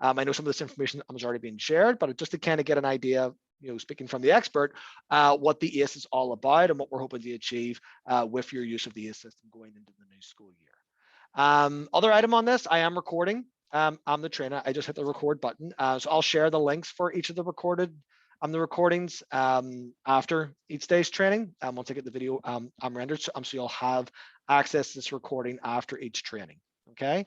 I know some of this information has already been shared, but just to kind of get an idea, speaking from the expert, what the ACE is all about and what we're hoping to achieve with your use of the ACE system going into the new school year. Other item on this, I am recording. I'm the trainer. I just hit the record button. So I'll share the links for each of the recordings after each day's training. Once I get the video rendered, so you'll have access to this recording after each training. Okay.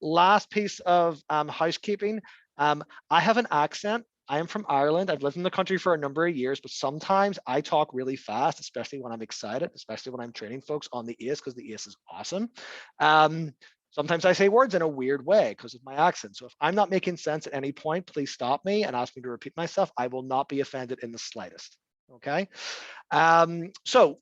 Last piece of housekeeping. I have an accent. I am from Ireland. I've lived in the country for a number of years, but sometimes I talk really fast, especially when I'm excited, especially when I'm training folks on the ACE, because the ACE is awesome. Sometimes I say words in a weird way because of my accent. So if I'm not making sense at any point, please stop me and ask me to repeat myself. I will not be offended in the slightest. Okay. So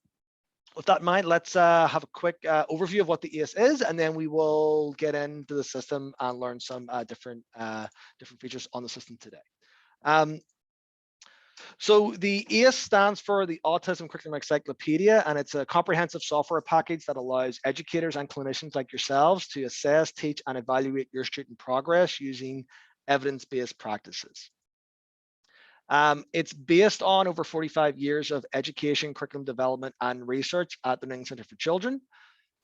with that in mind, let's have a quick overview of what the ACE is, and then we will get into the system and learn some different features on the system today. So the ACE stands for the Autism Curriculum Encyclopedia, and it's a comprehensive software package that allows educators and clinicians like yourselves to assess, teach, and evaluate your student progress using evidence-based practices. It's based on over 45 years of education, curriculum development, and research at the New England Center for Children.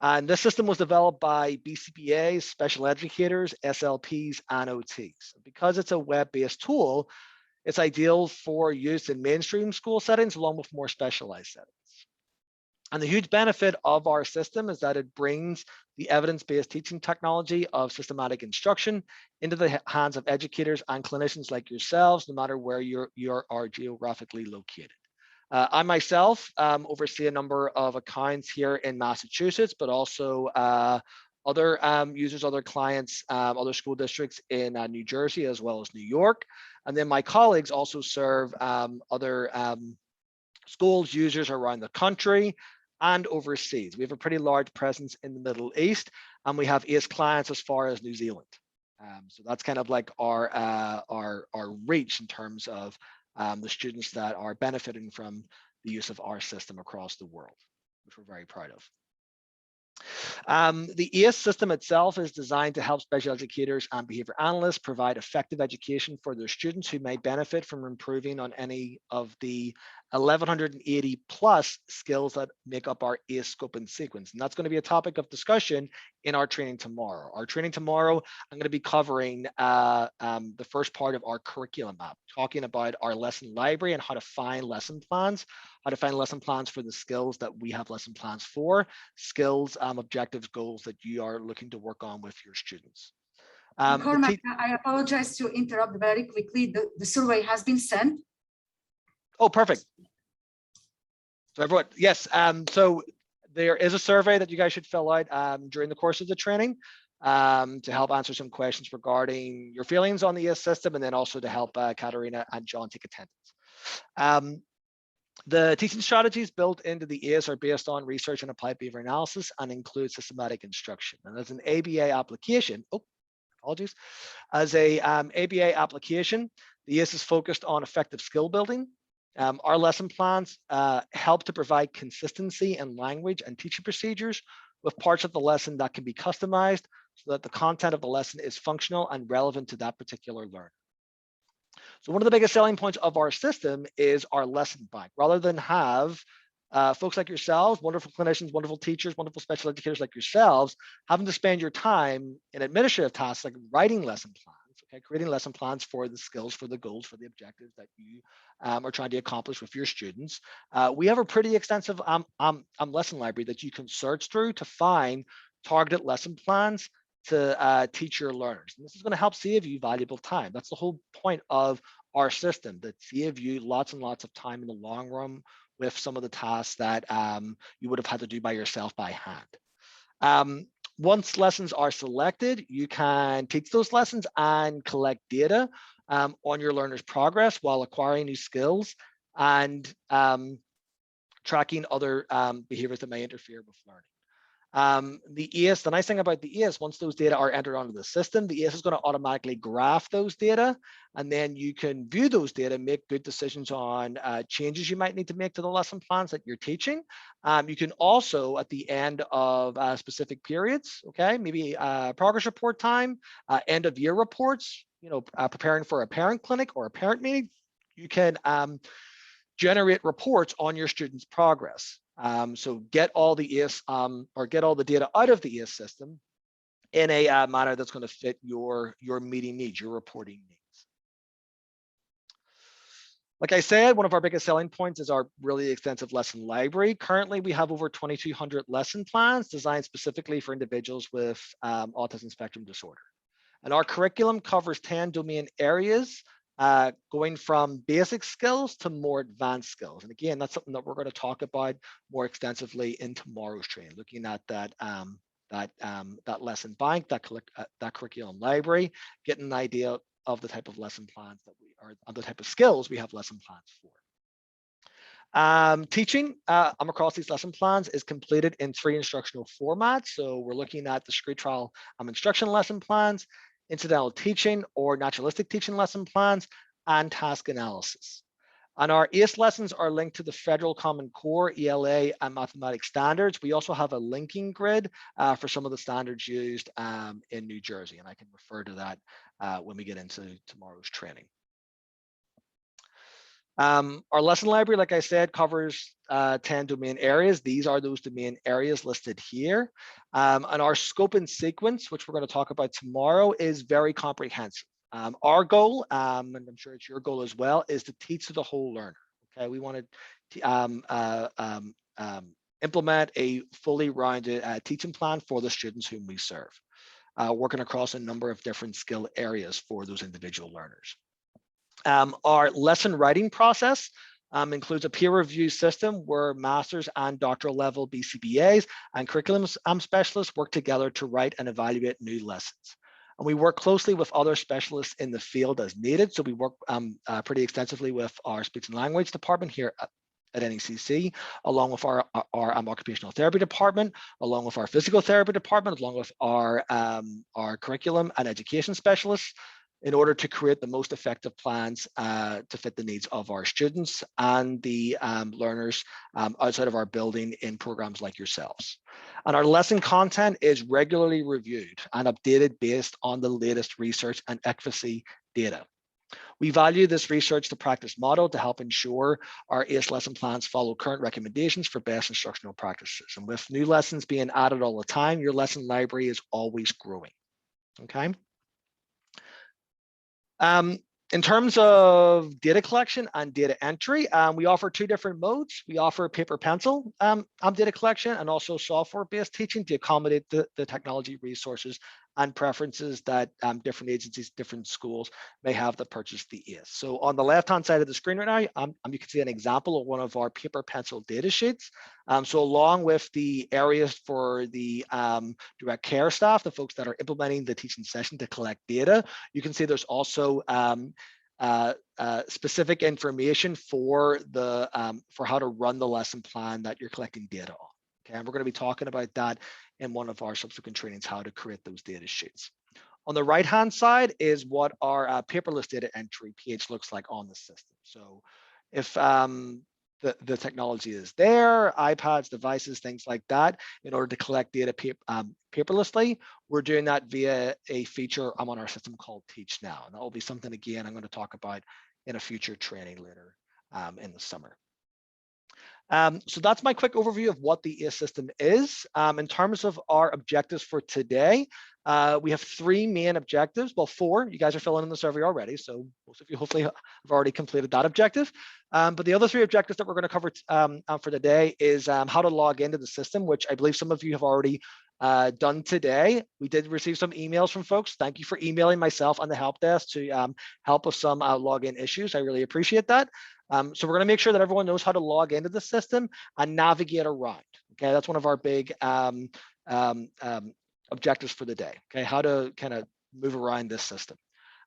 And this system was developed by BCBAs, special educators, SLPs, and OTs. Because it's a web-based tool, it's ideal for use in mainstream school settings along with more specialized settings. And the huge benefit of our system is that it brings the evidence-based teaching technology of systematic instruction into the hands of educators and clinicians like yourselves, no matter where you are geographically located. I myself oversee a number of accounts here in Massachusetts, but also other users, other clients, other school districts in New Jersey, as well as New York. And then my colleagues also serve other schools, users around the country and overseas. We have a pretty large presence in the Middle East, and we have ACE clients as far as New Zealand. So that's kind of like our reach in terms of the students that are benefiting from the use of our system across the world, which we're very proud of. The ACE system itself is designed to help special educators and behavior analysts provide effective education for their students who may benefit from improving on any of the 1,180 plus skills that make up our ACE scope and sequence. And that's going to be a topic of discussion in our training tomorrow. Our training tomorrow, I'm going to be covering the first part of our curriculum map, talking about our lesson library and how to find lesson plans, for the skills that we have lesson plans for, skills, objectives, goals that you are looking to work on with your students. Cormac, I apologize to interrupt very quickly. The survey has been sent. Oh, perfect. So everyone, yes. So there is a survey that you guys should fill out during the course of the training to help answer some questions regarding your feelings on the ACE system, and then also to help Katarina and John take attendance. The teaching strategies built into the ACE are based on research and applied behavior analysis and include systematic instruction. And as an ABA application, apologies, as a ABA application, the ACE is focused on effective skill building. Our lesson plans help to provide consistency in language and teaching procedures with parts of the lesson that can be customized so that the content of the lesson is functional and relevant to that particular learner. So one of the biggest selling points of our system is our lesson bank. Rather than have folks like yourselves, wonderful clinicians, wonderful teachers, wonderful special educators like yourselves, having to spend your time in administrative tasks like writing lesson plans, okay, creating lesson plans for the skills, for the goals, for the objectives that you are trying to accomplish with your students. We have a pretty extensive lesson library that you can search through to find targeted lesson plans to teach your learners. And this is going to help save you valuable time. That's the whole point of our system, that save you lots and lots of time in the long run with some of the tasks that you would have had to do by yourself by hand. Once lessons are selected, you can teach those lessons and collect data on your learners' progress while acquiring new skills and tracking other behaviors that may interfere with learning. The nice thing about the ACE, once those data are entered onto the system, the ACE is going to automatically graph those data, and then you can view those data, make good decisions on changes you might need to make to the lesson plans that you're teaching. You can also, at the end of specific periods, okay, maybe progress report time, end of year reports, preparing for a parent clinic or a parent meeting, you can generate reports on your students' progress. So get all the ES or get all the data out of the ES system in a manner that's going to fit your meeting needs, your reporting needs. Like I said, one of our biggest selling points is our really extensive lesson library. Currently, we have over 2,200 lesson plans designed specifically for individuals with autism spectrum disorder. And our curriculum covers 10 domain areas, going from basic skills to more advanced skills. And again, that's something that we're going to talk about more extensively in tomorrow's training, looking at that lesson bank, that curriculum library, getting an idea of the type of lesson plans that we are, the type of skills we have lesson plans for. Teaching across these lesson plans is completed in 3 instructional formats. So we're looking at discrete trial instruction lesson plans, incidental teaching or naturalistic teaching lesson plans, and task analysis. And our ACE lessons are linked to the Federal Common Core, ELA, and mathematics standards. We also have a linking grid for some of the standards used in New Jersey, and I can refer to that when we get into tomorrow's training. Our lesson library, like I said, covers 10 domain areas. These are those domain areas listed here. And our scope and sequence, which we're going to talk about tomorrow, is very comprehensive. Our goal, and I'm sure it's your goal as well, is to teach to the whole learner. Okay, we want to implement a fully rounded teaching plan for the students whom we serve, working across a number of different skill areas for those individual learners. Our lesson writing process includes a peer review system where master's and doctoral level BCBAs and curriculum specialists work together to write and evaluate new lessons. And we work closely with other specialists in the field as needed. So we work pretty extensively with our speech and language department here at NECC, along with our occupational therapy department, along with our physical therapy department, along with our curriculum and education specialists, in order to create the most effective plans to fit the needs of our students and the learners outside of our building in programs like yourselves. And our lesson content is regularly reviewed and updated based on the latest research and efficacy data. We value this research to practice model to help ensure our ACE lesson plans follow current recommendations for best instructional practices. And with new lessons being added all the time, your lesson library is always growing, okay? In terms of data collection and data entry, we offer 2 different modes. We offer paper pencil data collection and also software-based teaching to accommodate the technology resources and preferences that different agencies, different schools may have to purchase the ACE. So on the left-hand side of the screen right now, you can see an example of one of our paper pencil data sheets. So along with the areas for the direct care staff, the folks that are implementing the teaching session to collect data, you can see there's also specific information for how to run the lesson plan that you're collecting data on. Okay, and we're going to be talking about that in one of our subsequent trainings, how to create those data sheets. On the right-hand side is what our paperless data entry page looks like on the system. So if the technology is there, iPads, devices, things like that, in order to collect data paperlessly, we're doing that via a feature on our system called Teach Now. And that will be something, again, I'm going to talk about in a future training later in the summer. So that's my quick overview of what the ACE system is. In terms of our objectives for today, we have 3 main objectives. Well, 4. You guys are filling in the survey already, so most of you hopefully have already completed that objective. But the other 3 objectives that we're going to cover for today is how to log into the system, which I believe some of you have already done today. We did receive some emails from folks. Thank you for emailing myself on the help desk to help with some login issues. I really appreciate that. So we're going to make sure that everyone knows how to log into the system and navigate around. Okay, that's one of our big objectives for the day. Okay, how to kind of move around this system.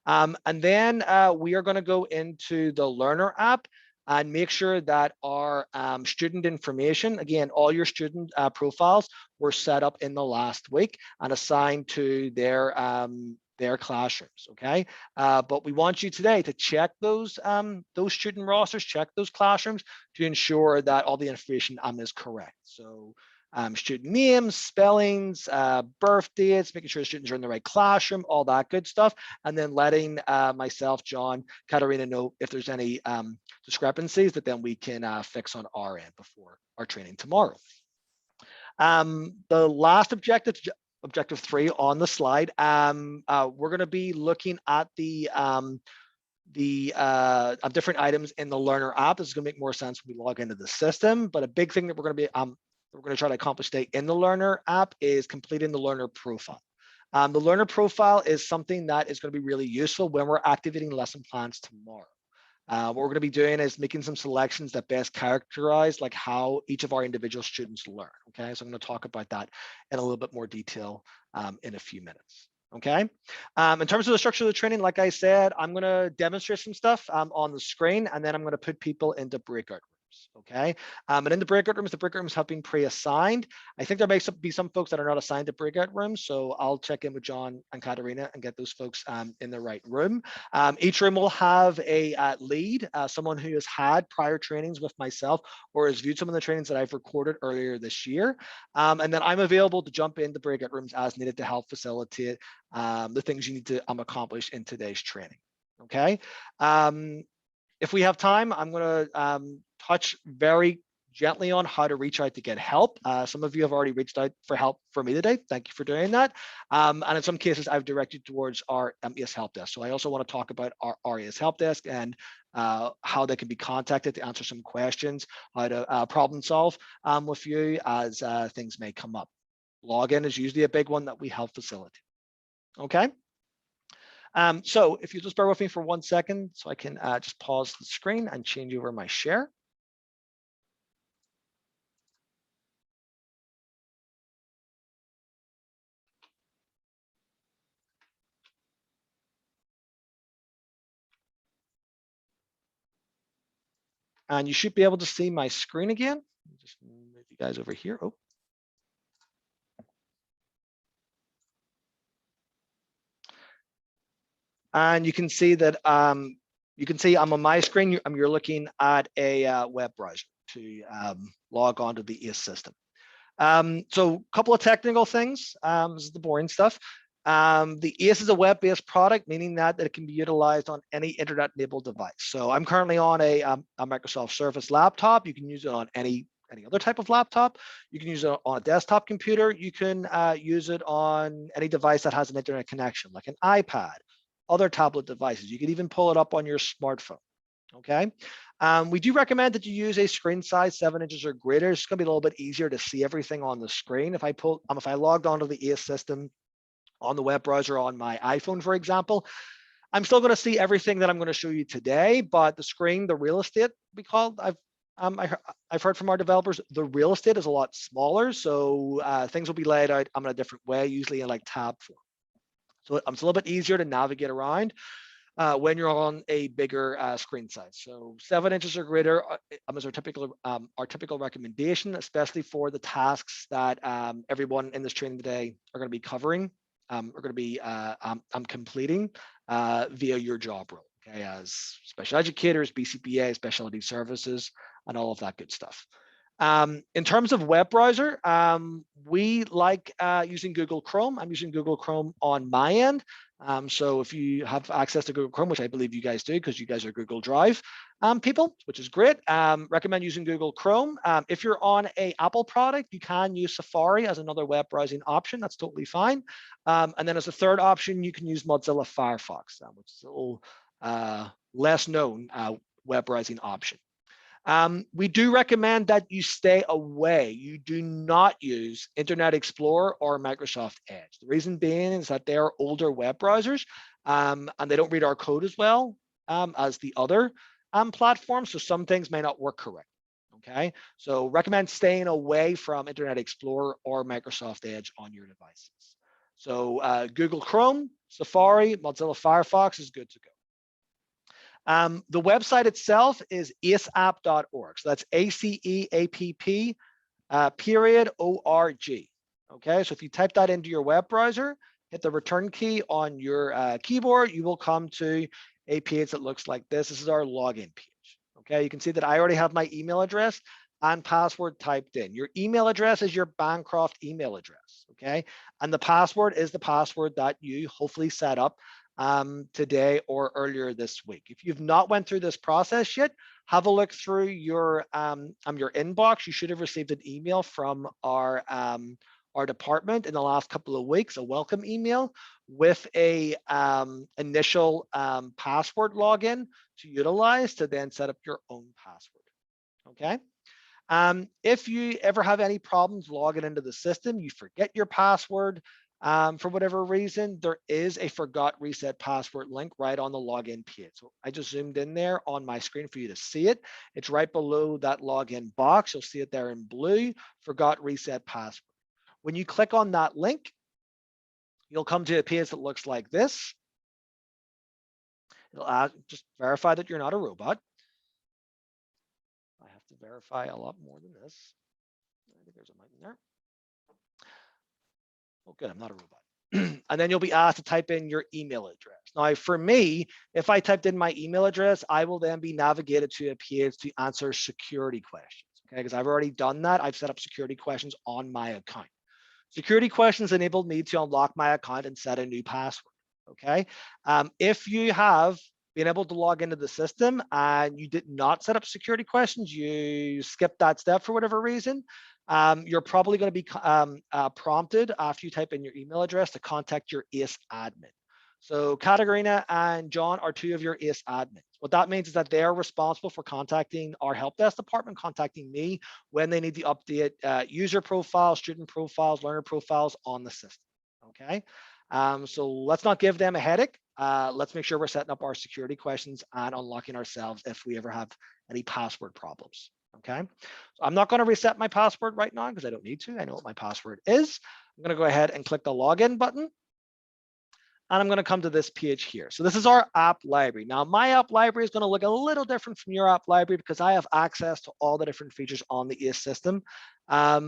And then we are going to go into the learner app and make sure that our student information, again, all your student profiles were set up in the last week and assigned to their classrooms, okay? But we want you today to check those student rosters, check those classrooms to ensure that all the information is correct. So student names, spellings, birth dates, making sure the students are in the right classroom, all that good stuff, and then letting myself, John, Katarina know if there's any discrepancies that then we can fix on our end before our training tomorrow. The last objective, objective 3 on the slide, we're going to be looking at the different items in the learner app. This is going to make more sense when we log into the system, but a big thing that we're going to be we're going to try to accomplish today in the learner app is completing the learner profile. The learner profile is something that is going to be really useful when we're activating lesson plans tomorrow. What we're going to be doing is making some selections that best characterize like how each of our individual students learn. Okay, so I'm going to talk about that in a little bit more detail in a few minutes. Okay, in terms of the structure of the training, like I said, I'm going to demonstrate some stuff on the screen, and then I'm going to put people into breakout rooms. Okay, and in the breakout rooms have been pre-assigned. I think there may be some folks that are not assigned to breakout rooms, so I'll check in with John and Katarina and get those folks in the right room. Each room will have a lead, someone who has had prior trainings with myself or has viewed some of the trainings that I've recorded earlier this year. And then I'm available to jump into breakout rooms as needed to help facilitate the things you need to accomplish in today's training. Okay. If we have time, I'm going to touch very gently on how to reach out to get help. Some of you have already reached out for help for me today. Thank you for doing that. And in some cases, I've directed towards our ES Help Desk. So I also want to talk about our ES Help Desk and how they can be contacted to answer some questions, how to problem solve with you as things may come up. Login is usually a big one that we help facilitate. Okay. So if you just bear with me for 1 second, so I can just pause the screen and change over my share. And you should be able to see my screen again. Just move you guys over here. Oh. And you can see that I'm on my screen. You're looking at a web browser to log on to the ES system. So a couple of technical things. This is the boring stuff. The ES is a web-based product, meaning that it can be utilized on any internet-enabled device. So I'm currently on a Microsoft Surface laptop. You can use it on any other type of laptop. You can use it on a desktop computer. You can use it on any device that has an internet connection, like an iPad, other tablet devices. You can even pull it up on your smartphone. Okay. We do recommend that you use a screen size 7 inches or greater. It's going to be a little bit easier to see everything on the screen. If I logged onto the ES system on the web browser on my iPhone, for example, I'm still going to see everything that I'm going to show you today, but the screen, the real estate we call, I've heard from our developers, the real estate is a lot smaller. So things will be laid out in a different way, usually in like tab form. So it's a little bit easier to navigate around when you're on a bigger screen size. So 7 inches or greater is our typical recommendation, especially for the tasks that everyone in this training today are going to be covering, are going to be completing via your job role, okay, as special educators, BCBA, specialty services, and all of that good stuff. In terms of web browser, we like using Google Chrome. I'm using Google Chrome on my end. So if you have access to Google Chrome, which I believe you guys do because you guys are Google Drive people, which is great, recommend using Google Chrome. If you're on an Apple product, you can use Safari as another web browsing option. That's totally fine. And then as a third option, you can use Mozilla Firefox, which is a little less known web browsing option. We do recommend that you stay away. You do not use Internet Explorer or Microsoft Edge. The reason being is that they are older web browsers and they don't read our code as well as the other platforms. So some things may not work correctly. Okay, so recommend staying away from Internet Explorer or Microsoft Edge on your devices. So Google Chrome, Safari, Mozilla Firefox is good to go. The website itself is aceapp.org. So that's ACEAPP .org. Okay, so if you type that into your web browser, hit the return key on your keyboard, you will come to a page that looks like this. This is our login page. Okay, you can see that I already have my email address. and password typed in. Your email address is your Bancroft email address, okay? And the password is the password that you hopefully set up today or earlier this week. If you've not went through this process yet, have a look through your inbox. You should have received an email from our department in the last couple of weeks, a welcome email with a initial password login to utilize to then set up your own password. Okay. If you ever have any problems logging into the system, you forget your password for whatever reason, there is a forgot reset password link right on the login page. So I just zoomed in there on my screen for you to see it. It's right below that login box. You'll see it there in blue, forgot reset password. When you click on that link, you'll come to a page that looks like this. It'll just verify that you're not a robot. I have to verify a lot more than this. I think there's a button there. Oh, good, I'm not a robot. And then you'll be asked to type in your email address. Now, for me, if I typed in my email address, I will then be navigated to a page to answer security questions, okay? Because I've already done that. I've set up security questions on my account. Security questions enabled me to unlock my account and set a new password, okay? If you have been able to log into the system and you did not set up security questions, you skipped that step for whatever reason, you're probably going to be prompted after you type in your email address to contact your ACE admin. So Katarina and John are two of your ACE admins. What that means is that they're responsible for contacting our help desk department, contacting me when they need to update user profiles, student profiles, learner profiles on the system, okay? So let's not give them a headache. Let's make sure we're setting up our security questions and unlocking ourselves if we ever have any password problems, okay? So I'm not going to reset my password right now because I don't need to. I know what my password is. I'm going to go ahead and click the login button. And I'm going to come to this page here. So this is our app library. Now, my app library is going to look a little different from your app library because I have access to all the different features on the ACE system. The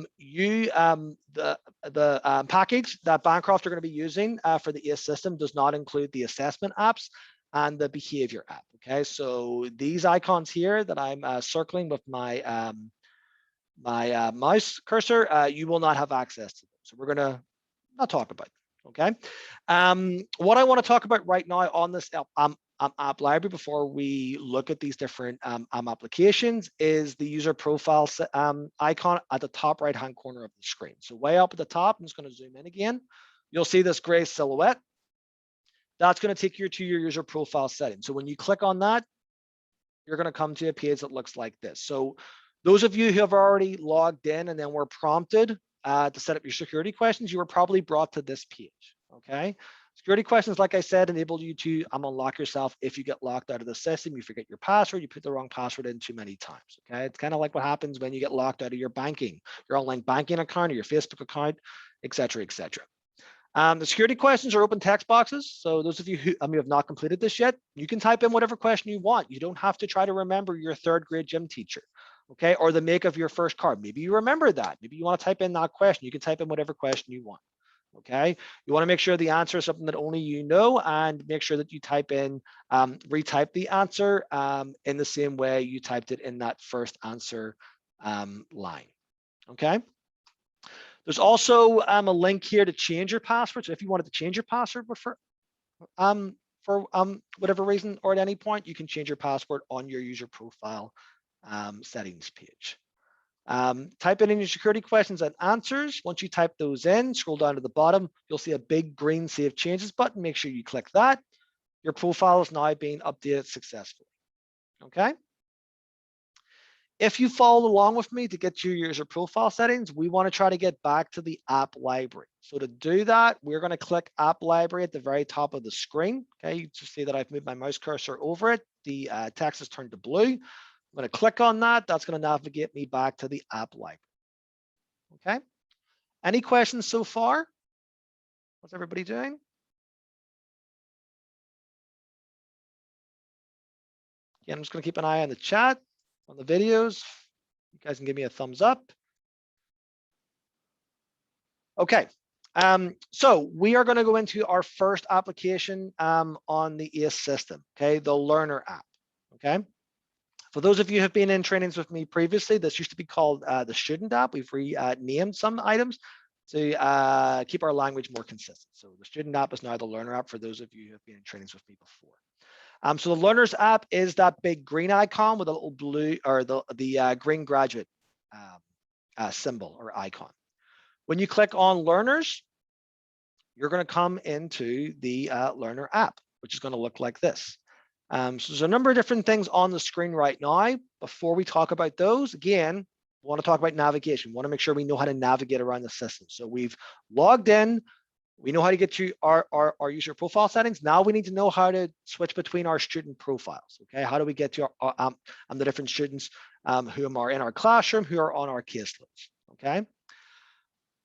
package that Bancroft are going to be using for the ACE system does not include the assessment apps and the behavior app. Okay, so these icons here that I'm circling with my mouse cursor, you will not have access to them. So we're going to not talk about them. Okay. What I want to talk about right now on this app library before we look at these different applications is the user profile icon at the top right hand corner of the screen. So way up at the top, I'm just going to zoom in again. You'll see this gray silhouette. That's going to take you to your user profile setting. So when you click on that, you're going to come to a page that looks like this. So those of you who have already logged in and then were prompted to set up your security questions, you were probably brought to this page, okay? Security questions, like I said, enable you to unlock yourself if you get locked out of the system, you forget your password, you put the wrong password in too many times, okay? It's kind of like what happens when you get locked out of your banking, your online banking account or your Facebook account, et cetera, et cetera. The security questions are open text boxes. So those of you who have not completed this yet, you can type in whatever question you want. You don't have to try to remember your third grade gym teacher, okay? Or the make of your first car. Maybe you remember that. Maybe you want to type in that question. You can type in whatever question you want, okay? You want to make sure the answer is something that only you know and make sure that you type in, retype the answer in the same way you typed it in that first answer line, okay? There's also a link here to change your password. So if you wanted to change your password for whatever reason or at any point, you can change your password on your user profile settings page. Type in your security questions and answers. Once you type those in, scroll down to the bottom, you'll see a big green Save Changes button. Make sure you click that. Your profile is now being updated successfully. Okay. If you follow along with me to get to your user profile settings, we want to try to get back to the app library. So to do that, we're going to click app library at the very top of the screen. Okay, you just see that I've moved my mouse cursor over it. The text has turned to blue. I'm going to click on that. That's going to navigate me back to the app library. Okay. Any questions so far? What's everybody doing? Again, I'm just going to keep an eye on the chat, on the videos. You guys can give me a thumbs up. Okay. So we are going to go into our first application on the ACE system. Okay, the Learner app. Okay. For those of you who have been in trainings with me previously, this used to be called the student app. We've renamed some items to keep our language more consistent. So the student app is now the learner app for those of you who have been in trainings with me before. So the learners app is that big green icon with a little blue or the green graduate symbol or icon. When you click on learners, you're going to come into the learner app, which is going to look like this. So there's a number of different things on the screen right now. Before we talk about those, again, we want to talk about navigation. We want to make sure we know how to navigate around the system. So we've logged in. We know how to get to our user profile settings. Now we need to know how to switch between our student profiles. Okay, how do we get to the different students who are in our classroom, who are on our caseloads? Okay.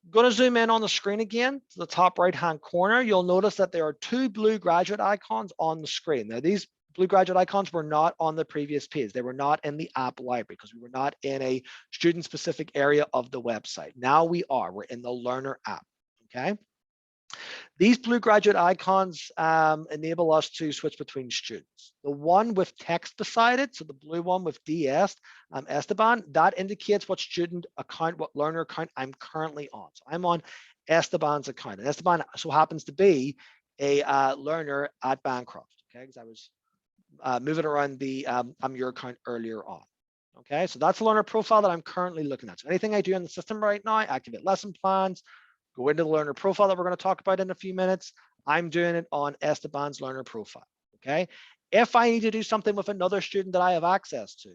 I'm going to zoom in on the screen again to the top right-hand corner. You'll notice that there are two blue graduate icons on the screen. Now, these blue graduate icons were not on the previous page. They were not in the app library because we were not in a student-specific area of the website. Now we are. We're in the learner app. Okay. These blue graduate icons enable us to switch between students. The one with text beside it, so the blue one with DS, Esteban, that indicates what student account, what learner account I'm currently on. So I'm on Esteban's account. And Esteban so happens to be a learner at Bancroft, okay, because I was moving around the your account earlier on. Okay, so that's the learner profile that I'm currently looking at. So anything I do in the system right now, activate lesson plans, go into the learner profile that we're going to talk about in a few minutes. I'm doing it on Esteban's learner profile. Okay. If I need to do something with another student that I have access to,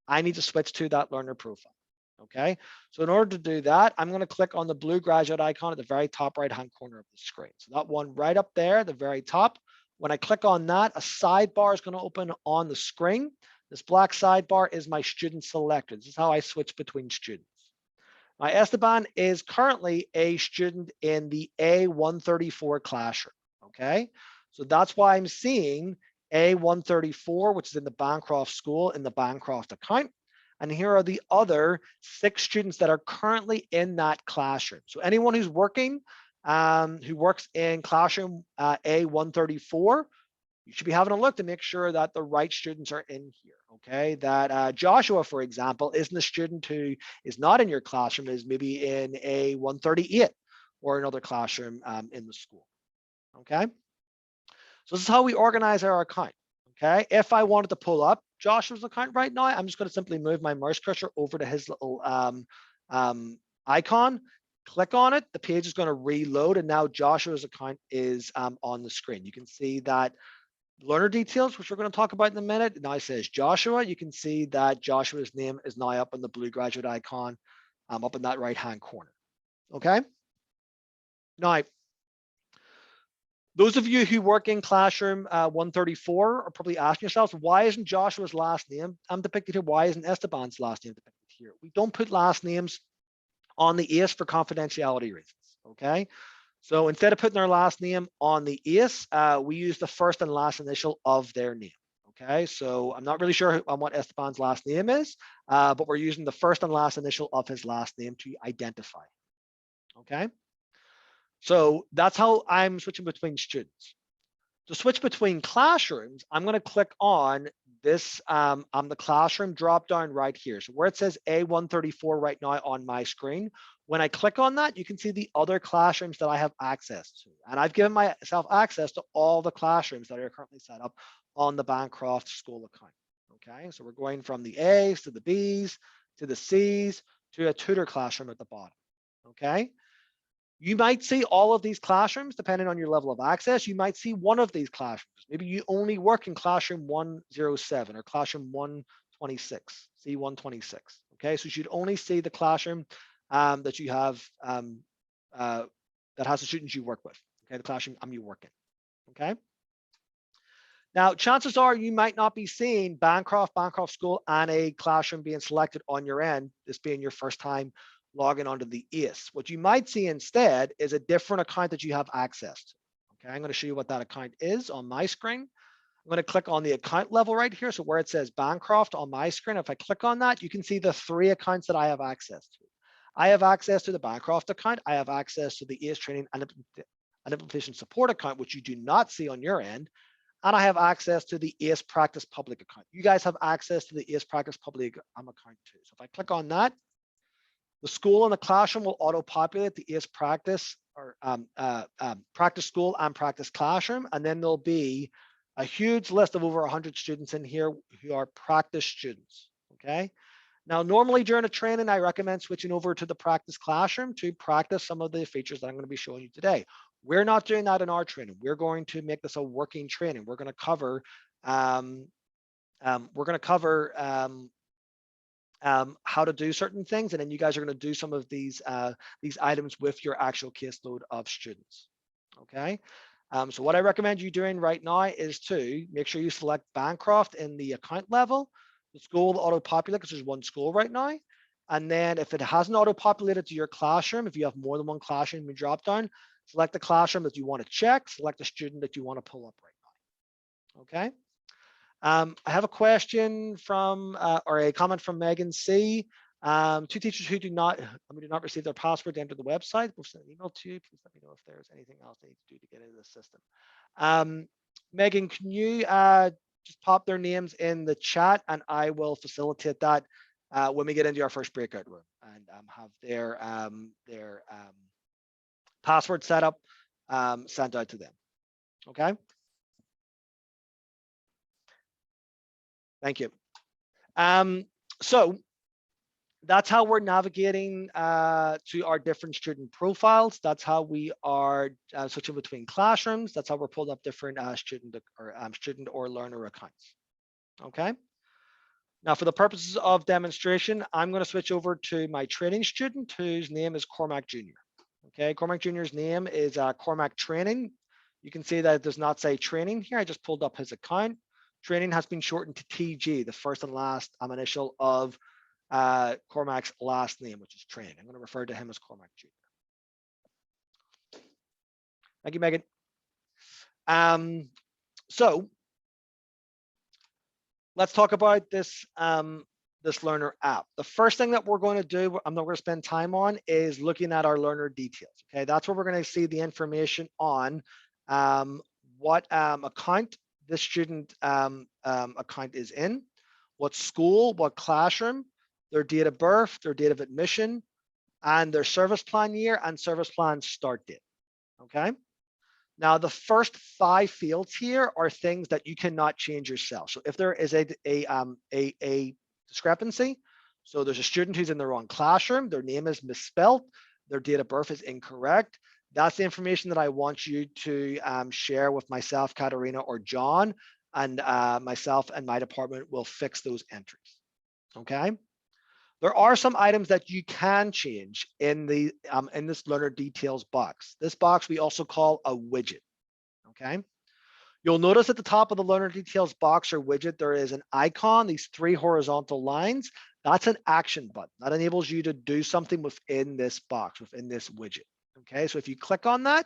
I need to switch to that learner profile. Okay. So in order to do that, I'm going to click on the blue graduate icon at the very top right-hand corner of the screen. So that one right up there at the very top. When I click on that, a sidebar is going to open on the screen. This black sidebar is my student selector. This is how I switch between students. Now, Esteban is currently a student in the A134 classroom, okay? So that's why I'm seeing A134, which is in the Bancroft school, in the Bancroft account. And here are the other 6 students that are currently in that classroom. So anyone who's working, who works in classroom A134, you should be having a look to make sure that the right students are in here, okay? That Joshua, for example, isn't a student who is not in your classroom, is maybe in a 138 or another classroom in the school, okay? So this is how we organize our account, okay? If I wanted to pull up Joshua's account right now, I'm just going to simply move my mouse cursor over to his little icon, click on it, the page is going to reload, and now Joshua's account is on the screen. You can see that learner details, which we're going to talk about in a minute. Now it says Joshua. You can see that Joshua's name is now up in the blue graduate icon up in that right-hand corner. Okay. Now, those of you who work in classroom 134 are probably asking yourselves, why isn't Joshua's last name depicted here? Why isn't Esteban's last name depicted here? We don't put last names on the ACE for confidentiality reasons. Okay. So instead of putting their last name on the ACE, we use the first and last initial of their name. Okay, so I'm not really sure on what Esteban's last name is, but we're using the first and last initial of his last name to identify. Okay, so that's how I'm switching between students. To switch between classrooms, I'm going to click on this the classroom drop down right here. So where it says A134 right now on my screen, when I click on that, you can see the other classrooms that I have access to. And I've given myself access to all the classrooms that are currently set up on the Bancroft school account. Okay, so we're going from the A's to the B's to the C's to a tutor classroom at the bottom. Okay. You might see all of these classrooms, depending on your level of access. You might see one of these classrooms. Maybe you only work in classroom 107 or classroom 126, C126. Okay, so you should only see the classroom that you have that has the students you work with. Okay, the classroom you work in. Okay. Now, chances are you might not be seeing Bancroft School and a classroom being selected on your end, this being your first time logging onto the ACE. What you might see instead is a different account that you have access to. Okay, I'm going to show you what that account is on my screen. I'm going to click on the account level right here. So where it says Bancroft on my screen, if I click on that, you can see the 3 accounts that I have access to. I have access to the Bancroft account. I have access to the ACE training and implementation support account, which you do not see on your end. and I have access to the ACE Practice public account. You guys have access to the ACE Practice public account too. So if I click on that, the school and the classroom will auto-populate the ACE Practice or Practice School and Practice Classroom, and then there'll be a huge list of over 100 students in here who are practice students, okay? Now, normally during a training, I recommend switching over to the Practice Classroom to practice some of the features that I'm going to be showing you today. We're not doing that in our training. We're going to make this a working training. We're going to cover how to do certain things, and then you guys are going to do some of these items with your actual caseload of students. Okay. So what I recommend you doing right now is to make sure you select Bancroft in the account level. The school will auto-populate because there's one school right now. And then if it hasn't auto-populated to your classroom, if you have more than one classroom in drop down, select the classroom that you want to check, select the student that you want to pull up right now. Okay. I have a question from, or a comment from Megan C. Two teachers who do not receive their password to enter the website. We'll send an email to you. Please let me know if there's anything else they need to do to get into the system. Megan, can you just pop their names in the chat, and I will facilitate that when we get into our first breakout room and have their password set up sent out to them. Okay. Thank you. So that's how we're navigating to our different student profiles. That's how we are switching between classrooms. That's how we're pulling up different student or learner accounts. Okay. Now, for the purposes of demonstration, I'm going to switch over to my training student whose name is Cormac Jr. Okay, Cormac Jr.'s name is Cormac Training. You can see that it does not say training here. I just pulled up his account. Training has been shortened to TG, the first and last initial of Cormac's last name, which is Training. I'm going to refer to him as Cormac Jr. Thank you, Megan. So let's talk about this this learner app. The first thing that we're going to do, I'm not going to spend time on, is looking at our learner details. Okay, that's where we're going to see the information on what account this student account is in, what school, what classroom, their date of birth, their date of admission, and their service plan year and service plan start date. Okay. Now, the first 5 fields here are things that you cannot change yourself. So if there is a discrepancy, so there's a student who's in the wrong classroom, their name is misspelled, their date of birth is incorrect, that's the information that I want you to share with myself, Katarina, or John, and myself and my department will fix those entries. Okay. There are some items that you can change in the in this learner details box. This box we also call a widget. Okay. You'll notice at the top of the learner details box or widget, there is an icon, these 3 horizontal lines. That's an action button that enables you to do something within this box, within this widget. Okay, so if you click on that,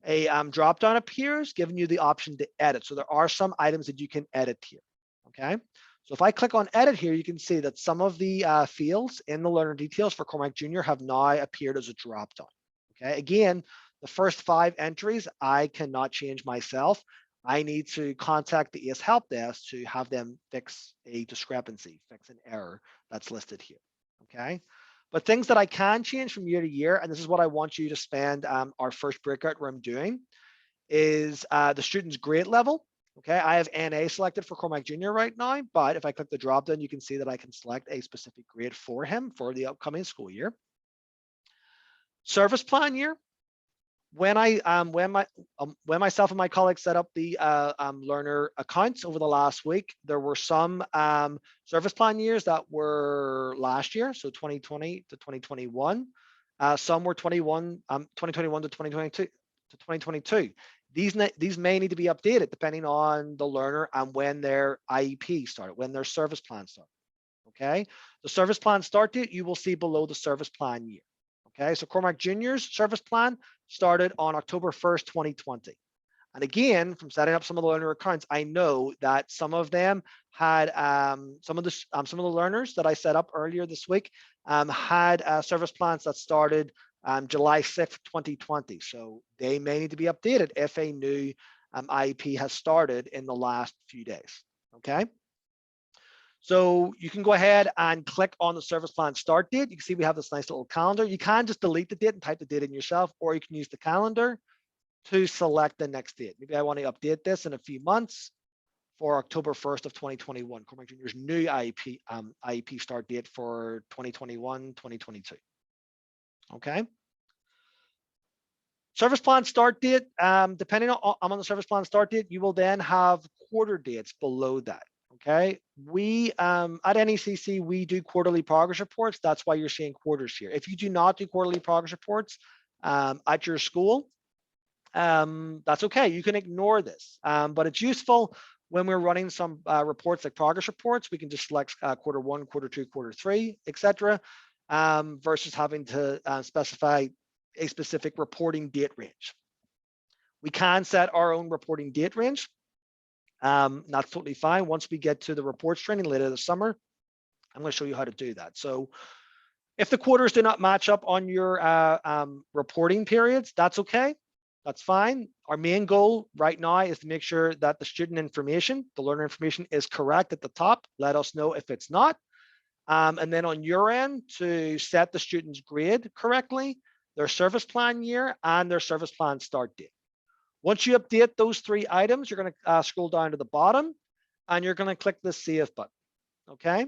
a drop down appears, giving you the option to edit. So there are some items that you can edit here. Okay, so if I click on edit here, you can see that some of the fields in the learner details for Cormac Jr. have now appeared as a drop down. Okay, again, the first 5 entries I cannot change myself. I need to contact the ACE help desk to have them fix a discrepancy, fix an error that's listed here. Okay. But things that I can change from year to year, and this is what I want you to spend our first breakout room doing, is the student's grade level. Okay, I have NA selected for Cormac Jr. right now, but if I click the drop down, you can see that I can select a specific grade for him for the upcoming school year. Service plan year. When myself and my colleagues set up the learner accounts over the last week, there were some service plan years that were last year, so 2020 to 2021. Some were 2021 to 2022. These may need to be updated depending on the learner and when their IEP started, when their service plan started. Okay, the service plan start date you will see below the service plan year. Okay, so Cormac Jr.'s service plan started on October 1st, 2020. And again, from setting up some of the learner accounts, I know that some of them had some of the learners that I set up earlier this week had service plans that started July 6th, 2020. So they may need to be updated if a new IEP has started in the last few days. Okay. So you can go ahead and click on the service plan start date. You can see we have this nice little calendar. You can just delete the date and type the date in yourself, or you can use the calendar to select the next date. Maybe I want to update this in a few months for October 1st of 2021, Cormac Junior's new IEP start date for 2021-2022. Okay. Service plan start date, depending on the service plan start date, you will then have quarter dates below that. Okay. We at NECC, we do quarterly progress reports. That's why you're seeing quarters here. If you do not do quarterly progress reports at your school, that's okay. You can ignore this, but it's useful when we're running some reports like progress reports. We can just select quarter 1, quarter 2, quarter 3, etc., versus having to specify a specific reporting date range. We can set our own reporting date range. That's totally fine. Once we get to the reports training later this summer, I'm going to show you how to do that. So if the quarters do not match up on your reporting periods, that's okay. That's fine. Our main goal right now is to make sure that the student information, the learner information, is correct at the top. Let us know if it's not. And then on your end, to set the student's grade correctly, their service plan year, and their service plan start date. Once you update those 3 items, you're going to scroll down to the bottom, and you're going to click the Save button. Okay.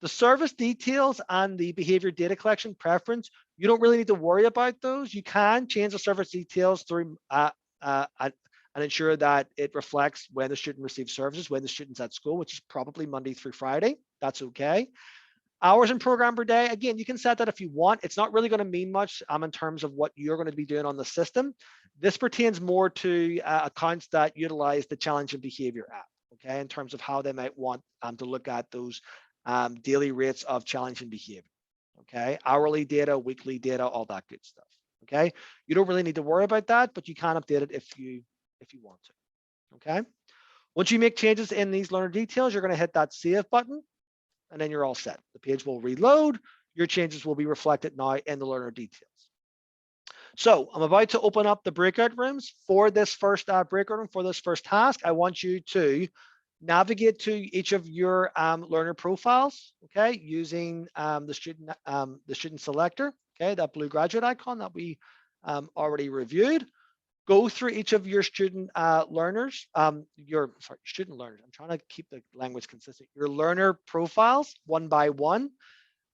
The service details and the behavior data collection preference, you don't really need to worry about those. You can change the service details through and ensure that it reflects when the student receives services, when the student's at school, which is probably Monday through Friday. That's okay. Hours in program per day, again, you can set that if you want. It's not really going to mean much in terms of what you're going to be doing on the system. This pertains more to accounts that utilize the challenge and behavior app, okay, in terms of how they might want to look at those daily rates of challenge and behavior, okay, hourly data, weekly data, all that good stuff, okay. You don't really need to worry about that, but you can update it if you want to, okay. Once you make changes in these learner details, you're going to hit that Save button, and then you're all set. The page will reload. Your changes will be reflected now in the learner details. So I'm about to open up the breakout rooms for this first breakout room, for this first task. I want you to navigate to each of your learner profiles, okay, using the student selector, okay, that blue graduate icon that we already reviewed. Go through each of your student learners, student learners. I'm trying to keep the language consistent. Your learner profiles one by one,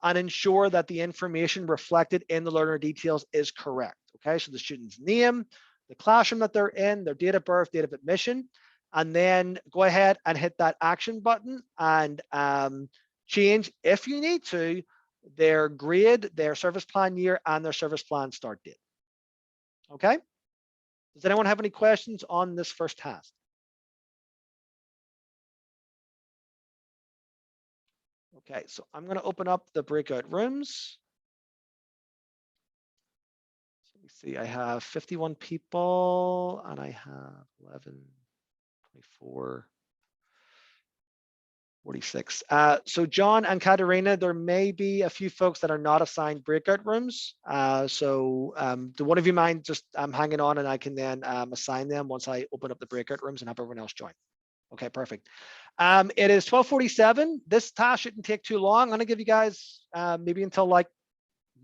and ensure that the information reflected in the learner details is correct. Okay, so the student's name, the classroom that they're in, their date of birth, date of admission, and then go ahead and hit that action button and change, if you need to, their grade, their service plan year, and their service plan start date. Okay. Does anyone have any questions on this first task? Okay, so I'm going to open up the breakout rooms. So let me see, I have 51 people, and I have 11, 24, 46. So John and Katerina, there may be a few folks that are not assigned breakout rooms. Do one of you mind just hanging on, and I can then assign them once I open up the breakout rooms and have everyone else join. Okay, perfect. It is 12:47. This task shouldn't take too long. I'm going to give you guys maybe until like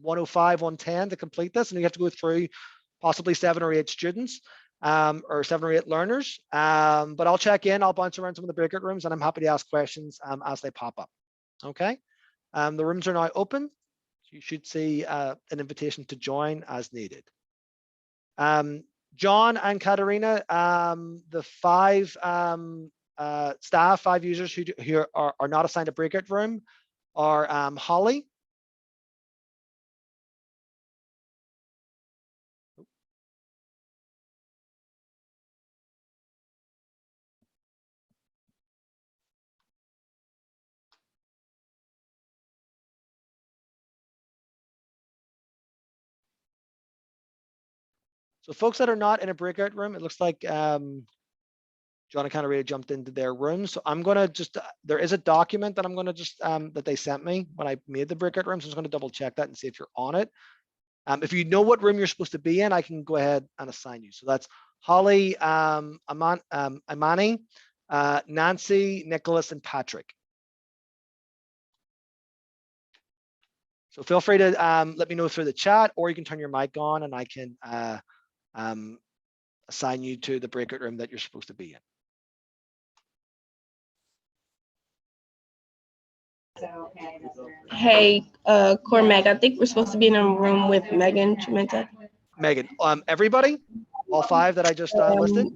1:05, 1:10 to complete this, and you have to go through possibly 7 or 8 students. Or 7 or 8 learners, but I'll check in, I'll bounce around some of the breakout rooms, and I'm happy to ask questions as they pop up. Okay, the rooms are now open. So you should see an invitation to join as needed. John and Katerina, the 5 staff, 5 users who are not assigned a breakout room are Holly, so folks that are not in a breakout room, it looks like John and Katerina jumped into their room. So I'm going to just, there is a document that I'm going to just, that they sent me when I made the breakout rooms. I'm just going to double check that and see if you're on it. If you know what room you're supposed to be in, I can go ahead and assign you. So that's Holly, Imani, Nancy, Nicholas, and Patrick. So feel free to let me know through the chat, or you can turn your mic on and I can assign you to the breakout room that you're supposed to be in. Hey, Cormac, I think we're supposed to be in a room with Megan Chimentek. Megan, everybody, all 5 that I just listed?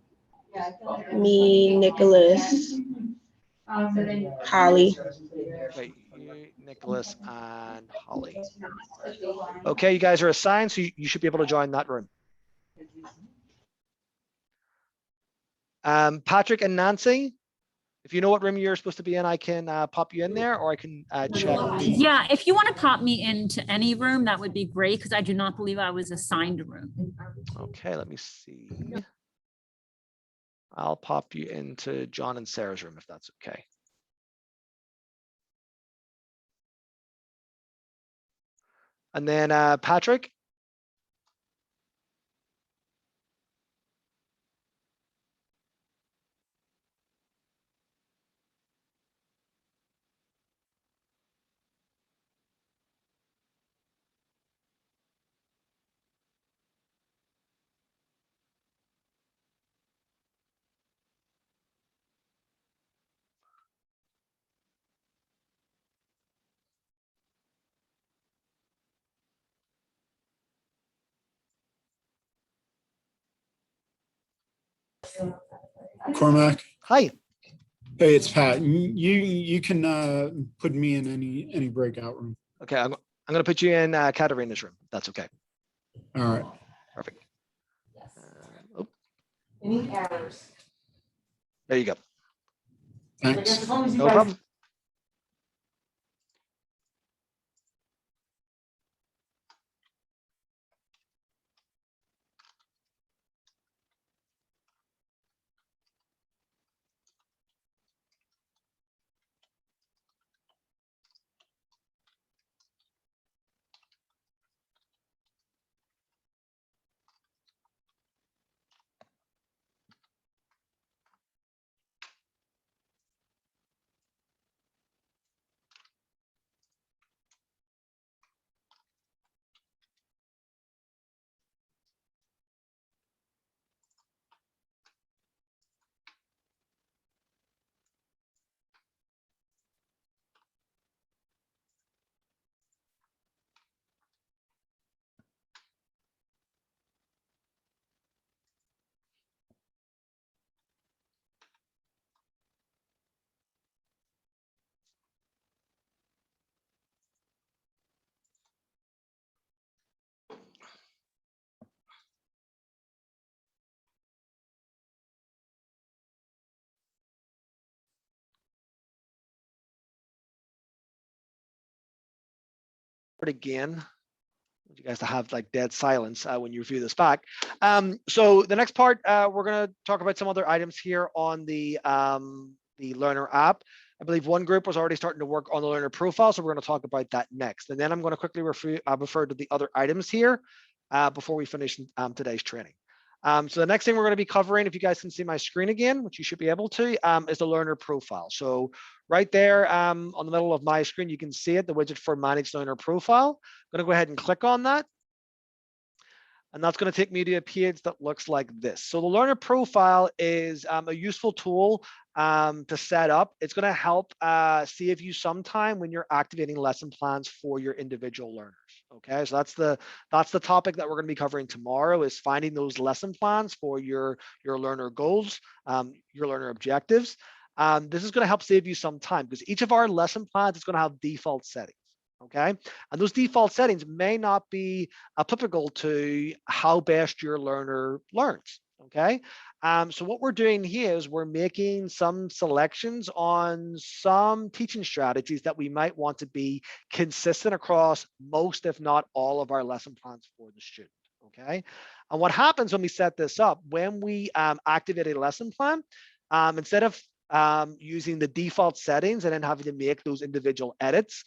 Me, Nicholas, Holly. Okay, you, Nicholas, and Holly. Okay, you guys are assigned, so you should be able to join that room. Patrick and Nancy, if you know what room you're supposed to be in, I can pop you in there, or I can check. Yeah, if you want to pop me into any room, that would be great, because I do not believe I was assigned a room. Okay, let me see. I'll pop you into John and Sarah's room if that's okay. And then Patrick. Cormac. Hi. Hey, it's Pat. You can put me in any breakout room. Okay, I'm going to put you in Katarina's room. That's okay. All right. Perfect. There you go. Thanks. No problem. Again, you guys to have like dead silence when you review this back. So the next part, we're going to talk about some other items here on the Learner app. I believe one group was already starting to work on the learner profile, so we're going to talk about that next. And then I'm going to quickly refer to the other items here before we finish today's training. So the next thing we're going to be covering, if you guys can see my screen again, which you should be able to, is the learner profile. So right there on the middle of my screen, you can see it, the widget for Manage Learner Profile. I'm going to go ahead and click on that. And that's going to take me to a page that looks like this. So the learner profile is a useful tool to set up. It's going to help save you some time when you're activating lesson plans for your individual learners. Okay, so that's the topic that we're going to be covering tomorrow, is finding those lesson plans for your learner goals, your learner objectives. This is going to help save you some time, because each of our lesson plans is going to have default settings. Okay, and those default settings may not be applicable to how best your learner learns. Okay, so what we're doing here is we're making some selections on some teaching strategies that we might want to be consistent across most, if not all, of our lesson plans for the student. Okay, and what happens when we set this up, when we activate a lesson plan, instead of using the default settings and then having to make those individual edits,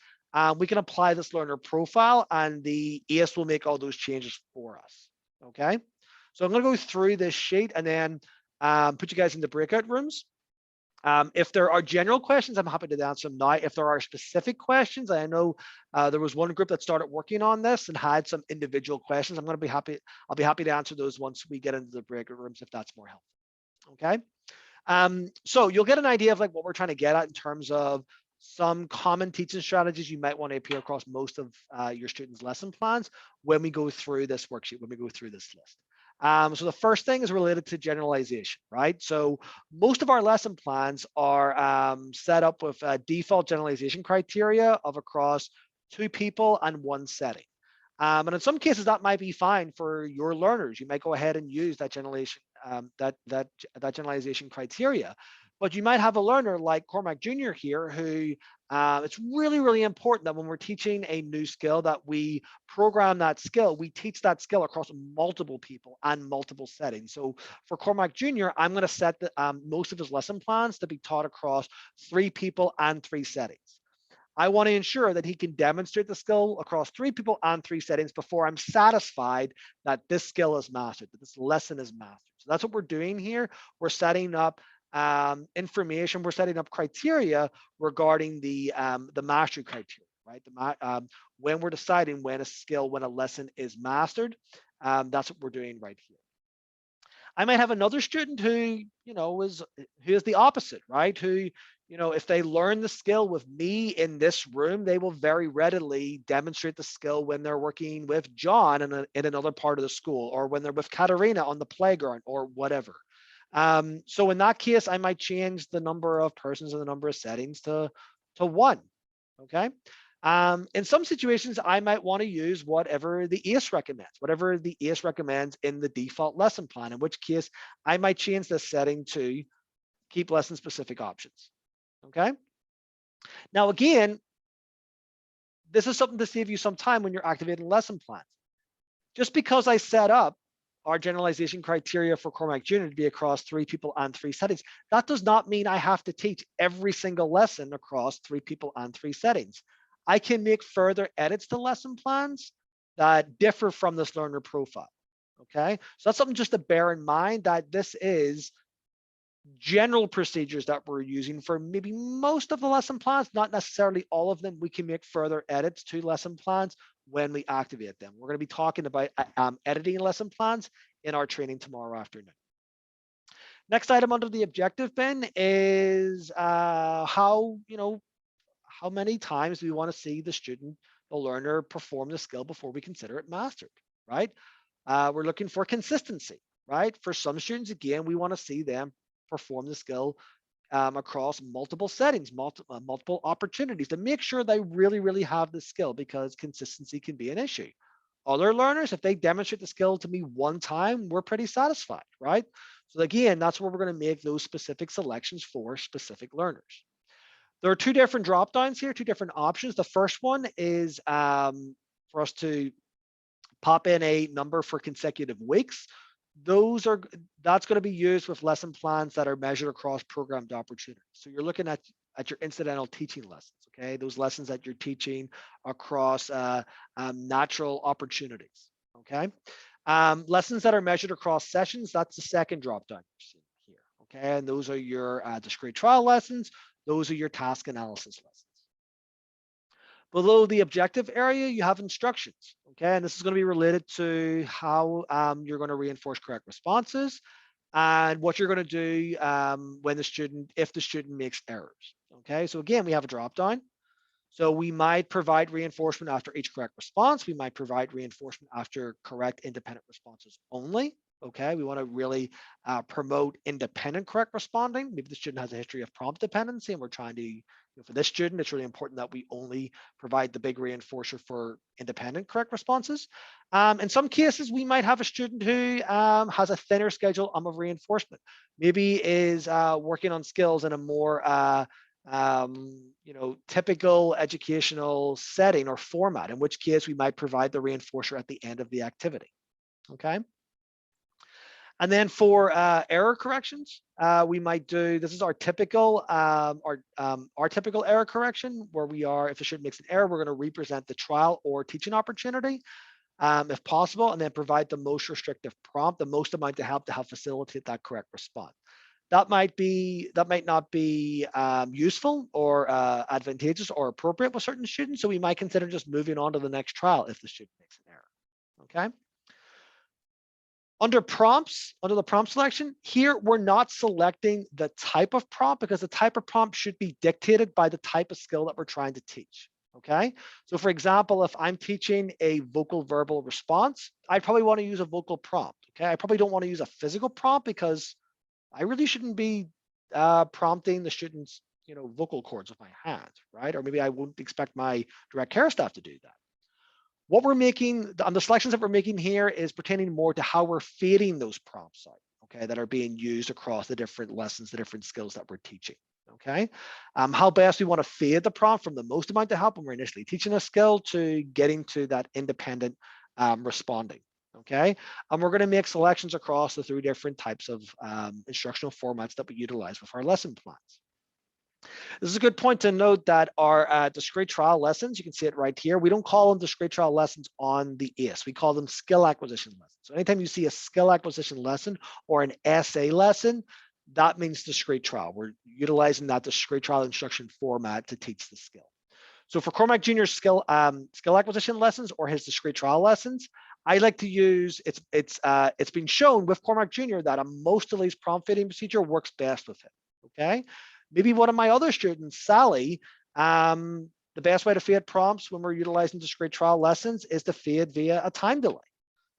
we can apply this learner profile and the ACE will make all those changes for us. Okay, So I'm going to go through this sheet and then put you guys into breakout rooms. If there are general questions, I'm happy to answer them now. If there are specific questions, I know there was one group that started working on this and had some individual questions. I'll be happy to answer those once we get into the breakout rooms, if that's more helpful. Okay. So you'll get an idea of like what we're trying to get at in terms of some common teaching strategies you might want to appear across most of your students' lesson plans when we go through this worksheet, when we go through this list. So the first thing is related to generalization, right? So most of our lesson plans are set up with default generalization criteria of across 2 people and 1 setting. And in some cases that might be fine for your learners. You might go ahead and use that generalization generalization criteria. But you might have a learner like Cormac Jr. here who it's really, really important that when we're teaching a new skill that we program that skill, we teach that skill across multiple people and multiple settings. So for Cormac Jr., I'm going to set most of his lesson plans to be taught across 3 people and 3 settings. I want to ensure that he can demonstrate the skill across 3 people and 3 settings before I'm satisfied that this skill is mastered, that this lesson is mastered. So that's what we're doing here. We're setting up information, we're setting up criteria regarding the mastery criteria, right? When we're deciding when a skill, when a lesson is mastered, that's what we're doing right here. I might have another student who, is the opposite, right? Who, if they learn the skill with me in this room, they will very readily demonstrate the skill when they're working with John in another part of the school, or when they're with Katerina on the playground or whatever. So in that case, I might change the number of persons and the number of settings to 1, okay? In some situations, I might want to use whatever the ACE recommends in the default lesson plan, in which case I might change this setting to keep lesson specific options. Okay. Now, again, this is something to save you some time when you're activating lesson plans. Just because I set up our generalization criteria for Cormac Jr. to be across 3 people and 3 settings, that does not mean I have to teach every single lesson across 3 people and 3 settings. I can make further edits to lesson plans that differ from this learner profile. Okay, so that's something just to bear in mind, that this is general procedures that we're using for maybe most of the lesson plans, not necessarily all of them. We can make further edits to lesson plans when we activate them. We're going to be talking about editing lesson plans in our training tomorrow afternoon. Next item under the objective bin is how many times we want to see the learner perform the skill before we consider it mastered, right? We're looking for consistency, right? For some students, again, we want to see them perform the skill across multiple settings, multiple opportunities to make sure they really, really have the skill, because consistency can be an issue. Other learners, if they demonstrate the skill to me 1 time, we're pretty satisfied, right? So again, that's where we're going to make those specific selections for specific learners. There are 2 different drop downs here, 2 different options. The first one is for us to pop in a number for consecutive weeks. That's going to be used with lesson plans that are measured across programmed opportunities. So you're looking at your incidental teaching lessons, okay? Those lessons that you're teaching across natural opportunities, okay? Lessons that are measured across sessions, that's the second drop down you're seeing here, okay? And those are your discrete trial lessons. Those are your task analysis lessons. Below the objective area, you have instructions, okay? And this is going to be related to how you're going to reinforce correct responses and what you're going to do if the student makes errors, okay? So again, we have a drop down. So we might provide reinforcement after each correct response. We might provide reinforcement after correct independent responses only. Okay, we want to really promote independent correct responding. Maybe the student has a history of prompt dependency, and we're trying to, for this student, it's really important that we only provide the big reinforcer for independent correct responses. In some cases, we might have a student who has a thinner schedule of reinforcement. Maybe is working on skills in a more typical educational setting or format, in which case we might provide the reinforcer at the end of the activity. Okay. And then for error corrections, we might do, this is our typical typical error correction, where if the student makes an error, we're going to represent the trial or teaching opportunity. if possible, and then provide the most restrictive prompt, the most amount of help to help facilitate that correct response. That might not be useful or advantageous or appropriate with certain students. So we might consider just moving on to the next trial if the student makes an error. Okay. Under prompts, under the prompt selection, here we're not selecting the type of prompt because the type of prompt should be dictated by the type of skill that we're trying to teach. Okay. So for example, if I'm teaching a vocal verbal response, I probably want to use a vocal prompt. Okay. I probably don't want to use a physical prompt because I really shouldn't be prompting the students, vocal cords with my hands, right? Or maybe I wouldn't expect my direct care staff to do that. What we're making, on the selections that we're making here is pertaining more to how we're feeding those prompts out, okay, that are being used across the different lessons, the different skills that we're teaching, okay? How best we want to feed the prompt from the most amount of help when we're initially teaching a skill to getting to that independent responding, okay? And we're going to make selections across the 3 different types of instructional formats that we utilize with our lesson plans. This is a good point to note that our discrete trial lessons, you can see it right here. We don't call them discrete trial lessons on the ACE. We call them skill acquisition lessons. So anytime you see a skill acquisition lesson or an essay lesson, that means discrete trial. We're utilizing that discrete trial instruction format to teach the skill. So for Cormac Jr.'s skill acquisition lessons or his discrete trial lessons, I like to use, it's been shown with Cormac Jr. that a most of these prompt feeding procedure works best with him, okay? Maybe one of my other students, Sally, the best way to feed prompts when we're utilizing discrete trial lessons is to feed via a time delay.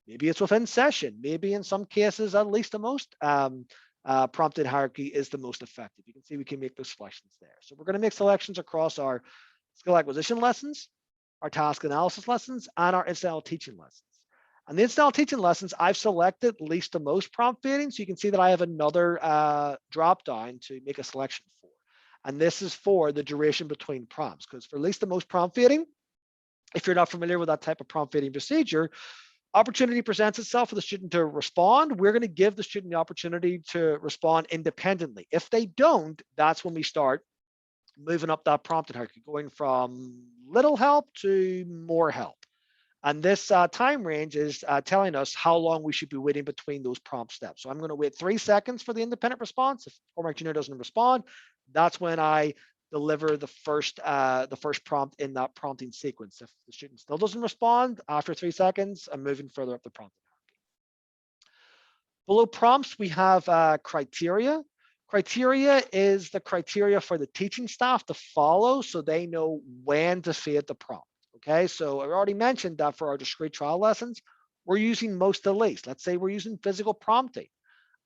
Maybe it's within session. Maybe in some cases, at least the most prompted hierarchy is the most effective. You can see we can make those selections there. So we're going to make selections across our skill acquisition lessons, our task analysis lessons, and our incidental teaching lessons. And the incidental teaching lessons, I've selected least to most prompt feeding. So you can see that I have another drop down to make a selection for. And this is for the duration between prompts, because for least to most prompt feeding, if you're not familiar with that type of prompt feeding procedure, opportunity presents itself for the student to respond. We're going to give the student the opportunity to respond independently. If they don't, that's when we start moving up that prompted hierarchy, going from little help to more help. And this time range is telling us how long we should be waiting between those prompt steps. So I'm going to wait 3 seconds for the independent response. If Cormac Jr. doesn't respond, that's when I deliver the first prompt in that prompting sequence. If the student still doesn't respond after 3 seconds, I'm moving further up the prompting hierarchy. Below prompts, we have criteria. Criteria is the criteria for the teaching staff to follow so they know when to feed the prompt. Okay, so I already mentioned that for our discrete trial lessons, we're using most to least. Let's say we're using physical prompting.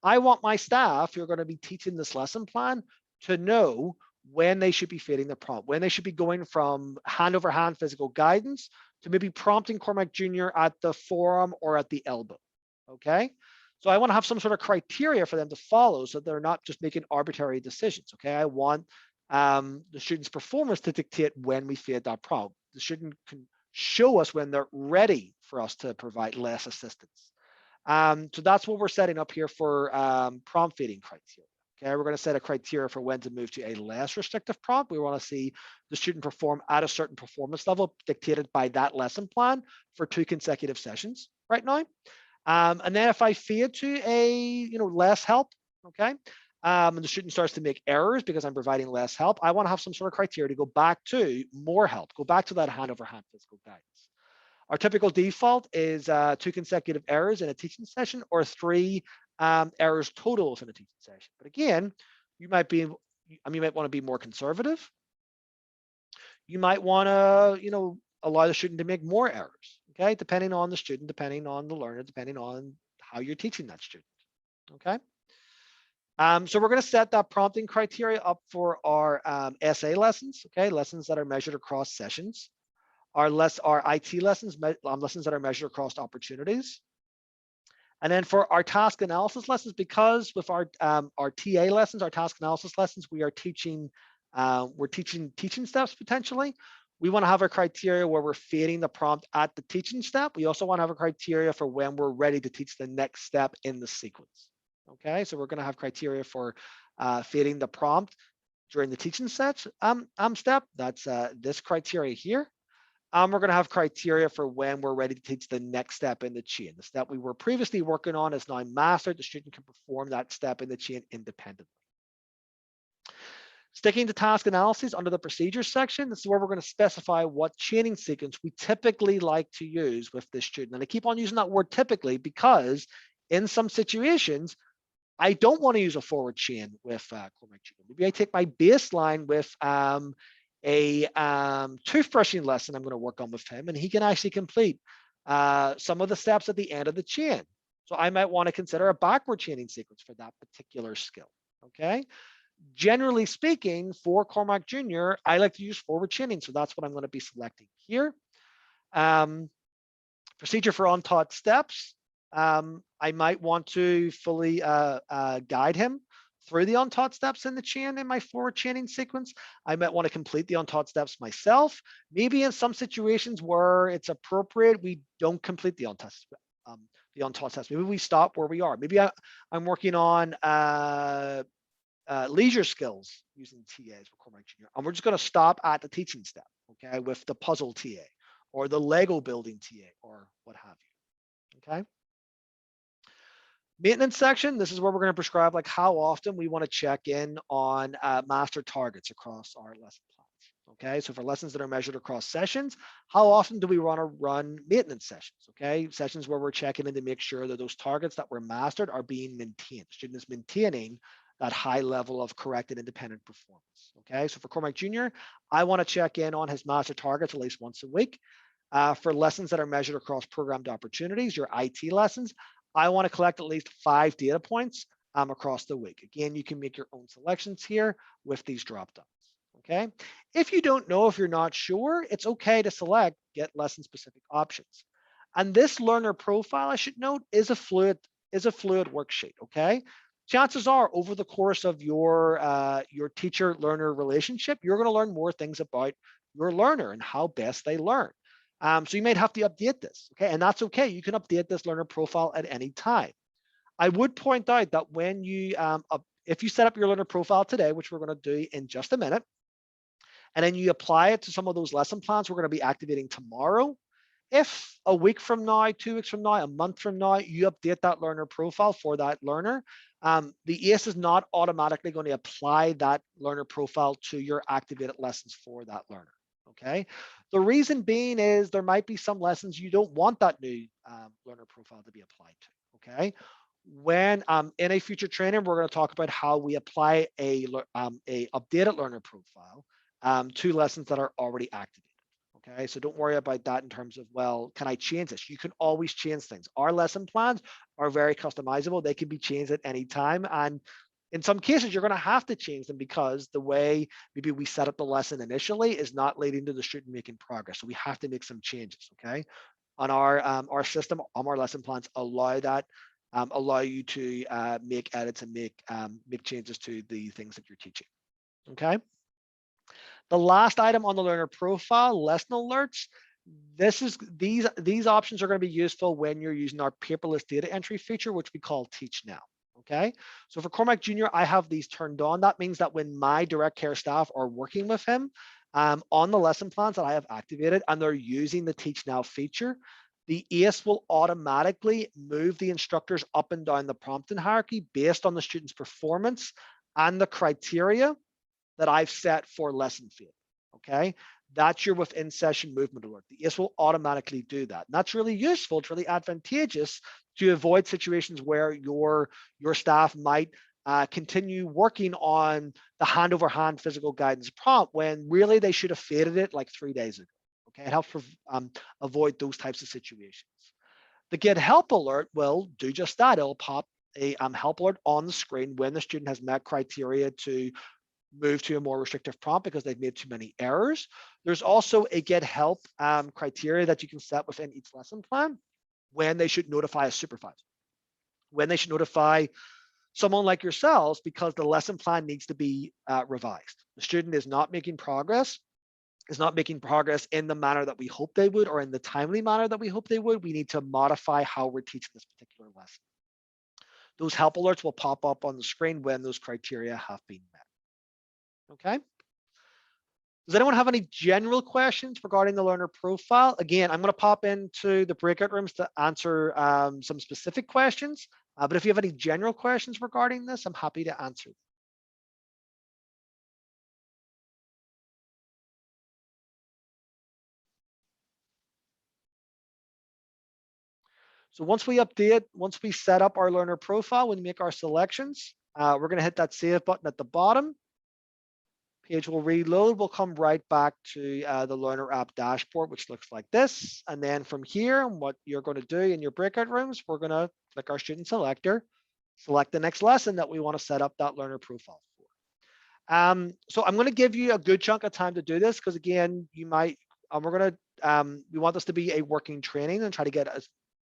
I want my staff who are going to be teaching this lesson plan to know when they should be feeding the prompt, when they should be going from hand over hand physical guidance to maybe prompting Cormac Jr. at the forearm or at the elbow. Okay, so I want to have some sort of criteria for them to follow so they're not just making arbitrary decisions. Okay, I want the student's performance to dictate when we feed that prompt. The student can show us when they're ready for us to provide less assistance. So that's what we're setting up here for prompt feeding criteria. Okay, we're going to set a criteria for when to move to a less restrictive prompt. We want to see the student perform at a certain performance level dictated by that lesson plan for 2 consecutive sessions right now. And then if I feed to a less help, okay, and the student starts to make errors because I'm providing less help, I want to have some sort of criteria to go back to more help, go back to that hand over hand physical guidance. Our typical default is 2 consecutive errors in a teaching session or 3 errors total in a teaching session. But again, you might want to be more conservative. You might want to, allow the student to make more errors, okay, depending on the student, depending on the learner, depending on how you're teaching that student, okay? So we're going to set that prompting criteria up for our SA lessons, okay, lessons that are measured across sessions. Our IT lessons, lessons that are measured across opportunities. And then for our task analysis lessons, because with our TA lessons, our task analysis lessons, we are teaching, teaching steps potentially. We want to have a criteria where we're feeding the prompt at the teaching step. We also want to have a criteria for when we're ready to teach the next step in the sequence. Okay, so we're going to have criteria for feeding the prompt during the teaching step. That's this criteria here. And we're going to have criteria for when we're ready to teach the next step in the chain. The step we were previously working on is now mastered. The student can perform that step in the chain independently. Sticking to task analysis under the procedures section, this is where we're going to specify what chaining sequence we typically like to use with this student. And I keep on using that word typically because in some situations, I don't want to use a forward chain with Cormac Jr. Maybe I take my baseline with a toothbrushing lesson I'm going to work on with him, and he can actually complete some of the steps at the end of the chain. So I might want to consider a backward chaining sequence for that particular skill. Okay. Generally speaking, for Cormac Jr., I like to use forward chaining, so that's what I'm going to be selecting here. Procedure for untaught steps. I might want to fully guide him through the untaught steps in the chain in my forward chaining sequence. I might want to complete the untaught steps myself. Maybe in some situations where it's appropriate, we don't complete the untaught steps. Maybe we stop where we are. Maybe I'm working on leisure skills using TAs with Cormac Jr. And we're just going to stop at the teaching step, okay, with the puzzle TA or the Lego building TA or what have you, okay? Maintenance section, this is where we're going to prescribe like how often we want to check in on master targets across our lesson plans, okay? So for lessons that are measured across sessions, how often do we want to run maintenance sessions, okay? Sessions where we're checking in to make sure that those targets that were mastered are being maintained. The student is maintaining that high level of correct and independent performance, okay? So for Cormac Jr., I want to check in on his master targets at least once a week. For lessons that are measured across programmed opportunities, your IT lessons, I want to collect at least 5 data points across the week. Again, you can make your own selections here with these drop downs, okay? If you don't know, if you're not sure, it's okay to select get lesson specific options. And this learner profile, I should note, is a fluid worksheet, okay? Chances are over the course of your teacher-learner relationship, you're going to learn more things about your learner and how best they learn. So you might have to update this, okay? And that's okay. You can update this learner profile at any time. I would point out that when you, if you set up your learner profile today, which we're going to do in just a minute, and then you apply it to some of those lesson plans we're going to be activating tomorrow, if a week from now, 2 weeks from now, a month from now, you update that learner profile for that learner, the ACE is not automatically going to apply that learner profile to your activated lessons for that learner, okay? The reason being is there might be some lessons you don't want that new learner profile to be applied to, okay? When in a future training, we're going to talk about how we apply a updated learner profile to lessons that are already activated. Okay, so don't worry about that in terms of, well, can I change this? You can always change things. Our lesson plans are very customizable. They can be changed at any time. And in some cases, you're going to have to change them because the way maybe we set up the lesson initially is not leading to the student making progress. So we have to make some changes, okay? On our system, on our lesson plans allow that, allow you to make edits and make changes to the things that you're teaching, okay? The last item on the learner profile, lesson alerts. These options are going to be useful when you're using our paperless data entry feature, which we call Teach Now. Okay, so for Cormac Jr., I have these turned on. That means that when my direct care staff are working with him on the lesson plans that I have activated and they're using the Teach Now feature, the ACE will automatically move the instructors up and down the prompting hierarchy based on the student's performance and the criteria that I've set for lesson field, okay? That's your within session movement alert. The ACE will automatically do that. And that's really useful. It's really advantageous to avoid situations where your staff might continue working on the hand over hand physical guidance prompt when really they should have faded it like 3 days ago, okay? It helps avoid those types of situations. The get help alert will do just that. It'll pop a help alert on the screen when the student has met criteria to move to a more restrictive prompt because they've made too many errors. There's also a get help criteria that you can set within each lesson plan when they should notify a supervisor, when they should notify someone like yourselves because the lesson plan needs to be revised. The student is not making progress, in the manner that we hope they would or in the timely manner that we hope they would. We need to modify how we're teaching this particular lesson. Those help alerts will pop up on the screen when those criteria have been met. Okay. Does anyone have any general questions regarding the learner profile? Again, I'm going to pop into the breakout rooms to answer some specific questions. But if you have any general questions regarding this, I'm happy to answer. So once we set up our learner profile, when we make our selections, we're going to hit that save button at the bottom. Page will reload. We'll come right back to the learner app dashboard, which looks like this. And then from here, what you're going to do in your breakout rooms, we're going to click our student selector, select the next lesson that we want to set up that learner profile for. So I'm going to give you a good chunk of time to do this because again, you might, we want this to be a working training and try to get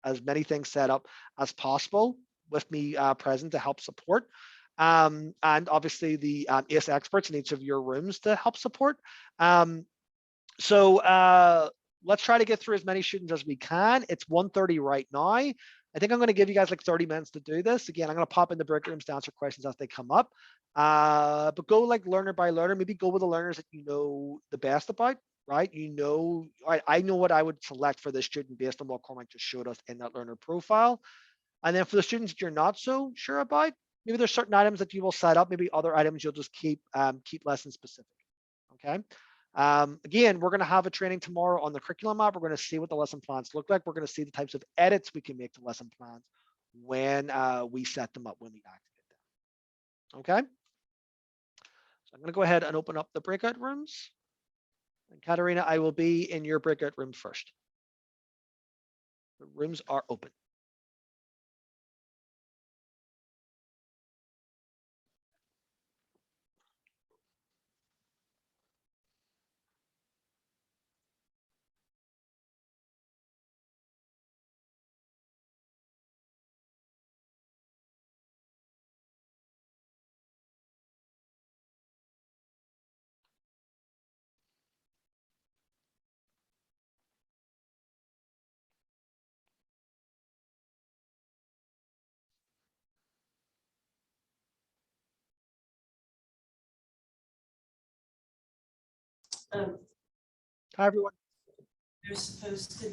as many things set up as possible with me present to help support. And obviously the ACE experts in each of your rooms to help support. So let's try to get through as many students as we can. It's 1:30 right now. I think I'm going to give you guys like 30 minutes to do this. Again, I'm going to pop in the break rooms to answer questions as they come up. But go like learner by learner, maybe go with the learners that you know the best about, right? I know what I would select for this student based on what Cormac just showed us in that learner profile. And then for the students that you're not so sure about, maybe there's certain items that you will set up, maybe other items you'll just keep lesson specific, okay? Again, we're going to have a training tomorrow on the curriculum map. We're going to see what the lesson plans look like. We're going to see the types of edits we can make to lesson plans when we set them up, when we activate them, okay? So I'm going to go ahead and open up the breakout rooms. And Katarina, I will be in your breakout room first. The rooms are open. Hi, everyone. They're supposed to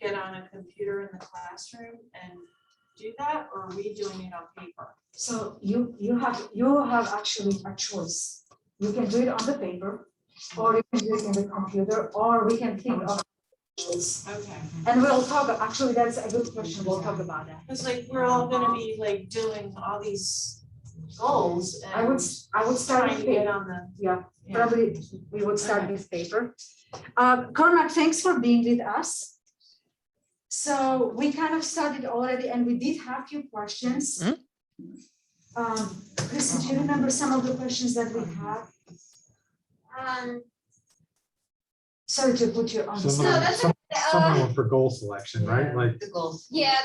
get on a computer in the classroom and do that, or are we doing it on paper? So you have actually a choice. You can do it on the paper, or you can do it in the computer, or we can think of choice. Okay. And we'll talk, actually, that's a good question. We'll talk about that. It's like we're all gonna be like doing all these goals and I would start trying with to get paper. on the. Yeah, Yeah. probably we would start with paper. Cormac, thanks for being with us. So we kind of started already and we did have a few questions. Chris, do you remember some of the questions that we had? Sorry to put you on the Some spot. of them were for goal selection, right? Like, The goals. Yeah,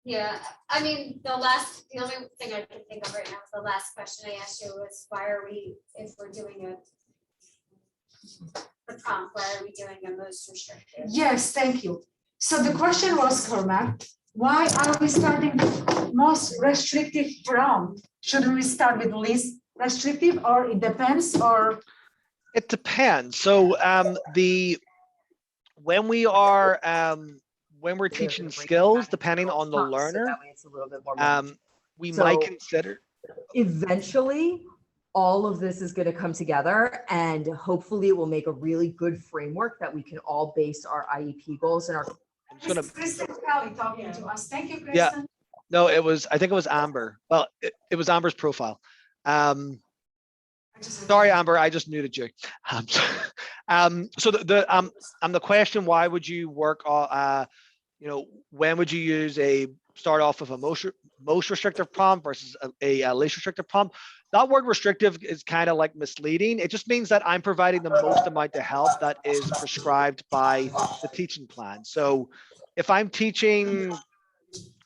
yeah, I mean, the only thing I can think of right now is the last question I asked you was, why are we, if we're doing the prompt, why are we doing a most restrictive? Yes, thank you. So the question was, Cormac, why are we starting with most restrictive prompt? Shouldn't we start with least restrictive, or it depends, or? It depends. So when we're teaching skills, depending on the learner, we might consider. Eventually, all of this is going to come together, and hopefully it will make a really good framework that we can all base our IEP goals and our. Kristen Kelly talking to us. Thank you, Kristen. Yeah. No, I think it was Amber. Well, it was Amber's profile. Sorry, Amber, I just muted you. So the question, why would you work on, when would you use start off with a most restrictive prompt versus a least restrictive prompt? That word restrictive is kind of like misleading. It just means that I'm providing the most amount of help that is prescribed by the teaching plan. So if I'm teaching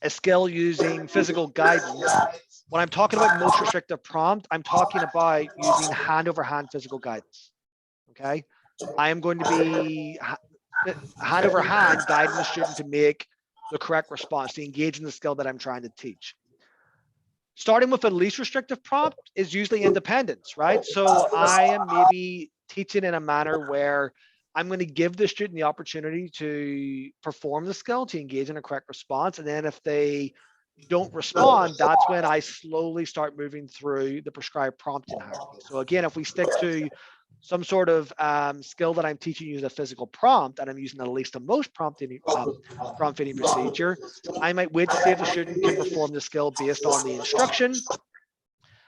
a skill using physical guidance, when I'm talking about most restrictive prompt, I'm talking about using hand over hand physical guidance. Okay, I am going to be hand over hand guiding the student to make the correct response, to engage in the skill that I'm trying to teach. starting with a least restrictive prompt is usually independence, right? So I am maybe teaching in a manner where I'm going to give the student the opportunity to perform the skill, to engage in a correct response. And then if they don't respond, that's when I slowly start moving through the prescribed prompting hierarchy. So again, if we stick to some sort of skill that I'm teaching you as a physical prompt, and I'm using the least to most prompt fitting procedure, I might wait to see if the student can perform the skill based on the instruction.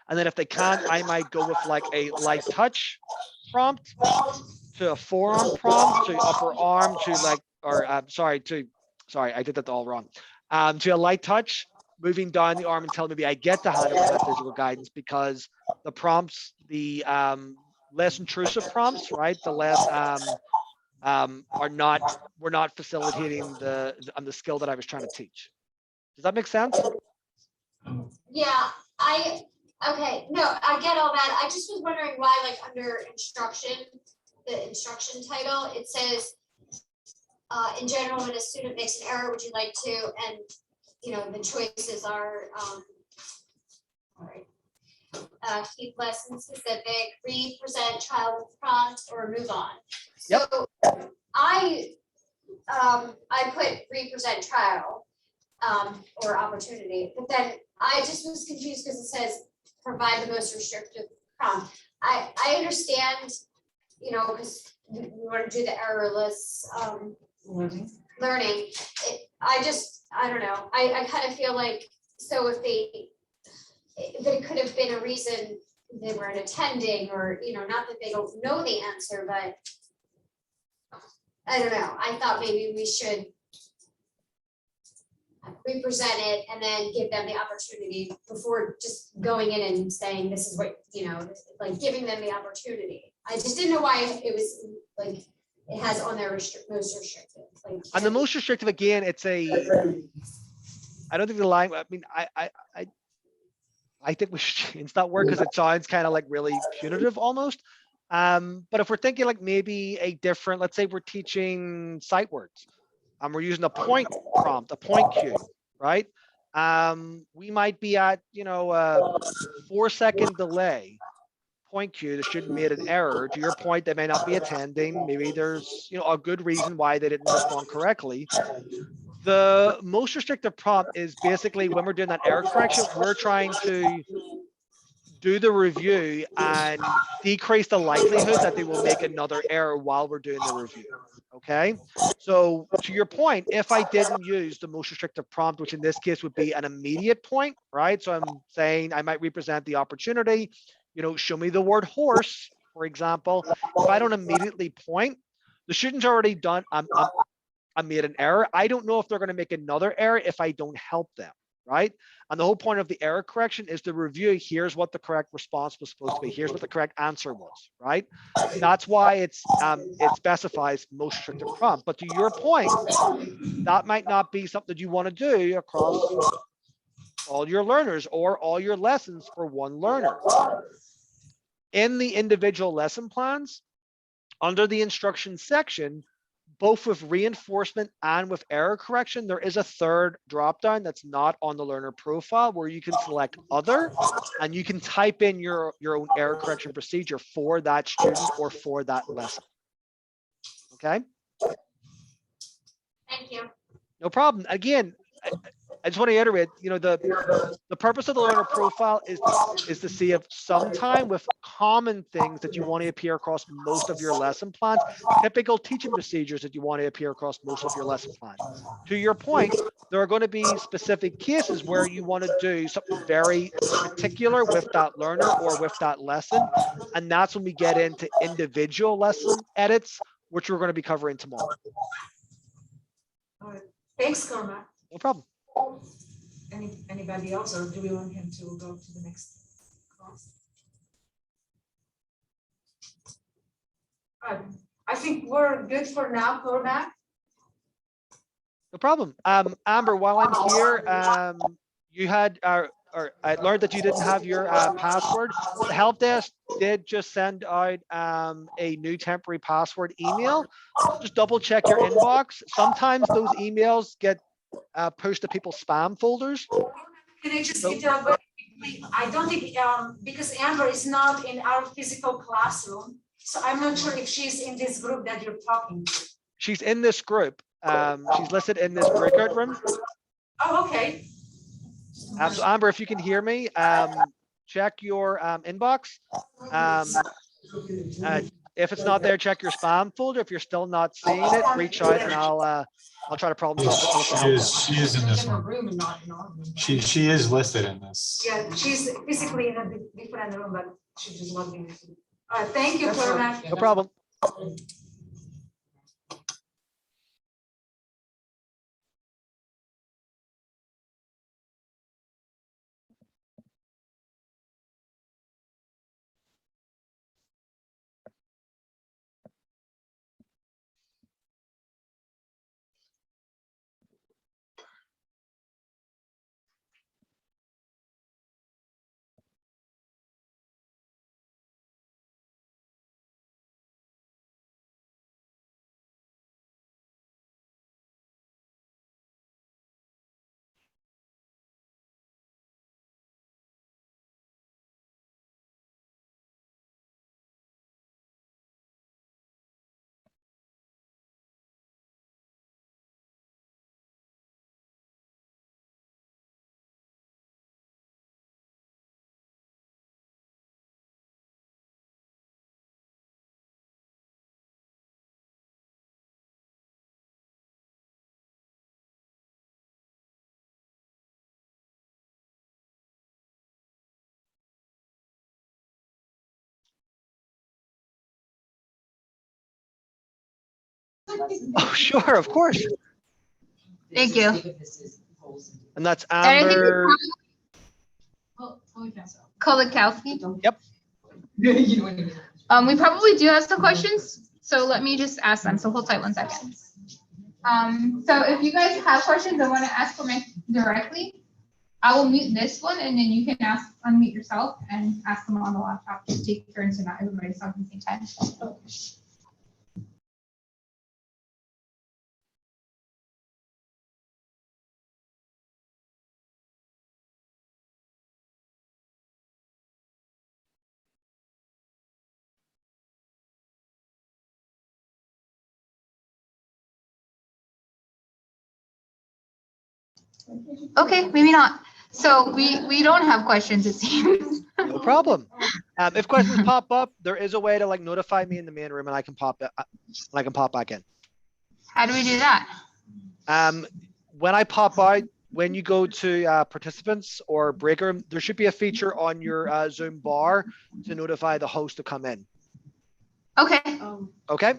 And then if they can't, I might go with like a light touch prompt to a forearm prompt to upper arm to like, or sorry, I did that all wrong. To a light touch, moving down the arm until maybe I get to hand over hand physical guidance, because the prompts, the less intrusive prompts, right? The less we're not facilitating the skill that I was trying to teach. Does that make sense? Yeah, okay, no, I get all that. I just was wondering why, like, under instruction, the instruction title, it says, in general, when a student makes an error, would you like to, and, you know, the choices are, keep lesson specific, represent child with prompt, or move on. Yep. So I put represent trial, or opportunity, but then I just was confused because it says provide the most restrictive prompt. I understand, you know, because we want to do the errorless learning. I don't know. I kind of feel like, so if it could have been a reason they weren't attending, or, you know, not that they don't know the answer, but I don't know. I thought maybe we should represent it and then give them the opportunity before just going in and saying, this is what, you know, like giving them the opportunity. I just didn't know why it was like, it has on their most restrictive. Like, On the most restrictive, again, it's I don't think the line, I mean, I think we should change that word because it sounds kind of like really punitive almost. But if we're thinking like maybe a different, let's say we're teaching sight words, we're using a point prompt, a point cue, right? We might be at, you know, a 4-second delay point cue. The student made an error. To your point, they may not be attending. Maybe there's, you know, a good reason why they didn't respond correctly. The most restrictive prompt is basically when we're doing that error correction, we're trying to do the review and decrease the likelihood that they will make another error while we're doing the review. Okay. So to your point, if I didn't use the most restrictive prompt, which in this case would be an immediate point, right? So I'm saying I might represent the opportunity, you know, show me the word horse, for example. If I don't immediately point, the student's already done, I made an error. I don't know if they're going to make another error if I don't help them, right? And the whole point of the error correction is to review, here's what the correct response was supposed to be. Here's what the correct answer was, right? That's why it specifies most restrictive prompt. But to your point, that might not be something you want to do across all your learners or all your lessons for one learner. In the individual lesson plans, under the instruction section, both with reinforcement and with error correction, there is a third dropdown that's not on the learner profile where you can select other and you can type in your own error correction procedure for that student or for that lesson. Okay. thank you. No problem. Again, I just want to iterate, you know, the purpose of the learner profile is to see if sometime with common things that you want to appear across most of your lesson plans, typical teaching procedures that you want to appear across most of your lesson plans. To your point, there are going to be specific cases where you want to do something very particular with that learner or with that lesson. And that's when we get into individual lesson edits, which we're going to be covering tomorrow. All right. Thanks, Cormac. No problem. Anybody else, or do we want him to go to the next class? I think we're good for now, Cormac. No problem. Amber, while I'm here, you had, or I learned that you didn't have your password. The help desk did just send out a new temporary password email. Just double check your inbox. Sometimes those emails get pushed to people's spam folders. Can I just get out, but I don't think, because Amber is not in our physical classroom, so I'm not sure if she's in this group that you're talking to. She's in this group. She's listed in this breakout room. Oh, okay. So Amber, if you can hear me, check your inbox. If it's not there, check your spam folder. If you're still not seeing it, reach out and I'll try to problem solve. She is in this one. She is listed in this. Yeah, she's physically in a different room, but she just logged in. Thank you, Cormac. No problem. Oh, sure, of course. Thank you. And that's Amber. Kolakowski. Yep. We probably do have some questions, so let me just ask them. So hold tight 1 second. So if you guys have questions and want to ask for me directly, I will mute this one and then you can unmute yourself and ask them on the laptop. Just take turns so not everybody's talking at the same time. Okay, maybe not. So we don't have questions, it seems. No problem. If questions pop up, there is a way to like notify me in the main room and I can pop back in. How do we do that? When I pop out, when you go to participants or break room, there should be a feature on your Zoom bar to notify the host to come in. Okay. Okay.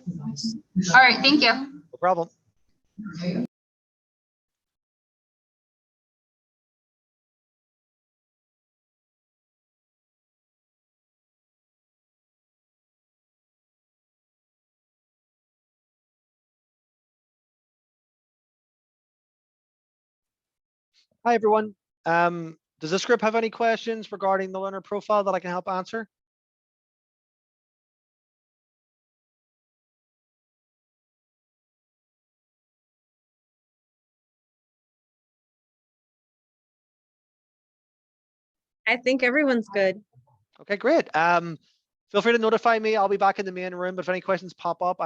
All right, thank you. No problem. Hi, everyone. Does this group have any questions regarding the learner profile that I can help answer? I think everyone's good. Okay, great. Feel free to notify me. I'll be back in the main room. But if any questions pop up,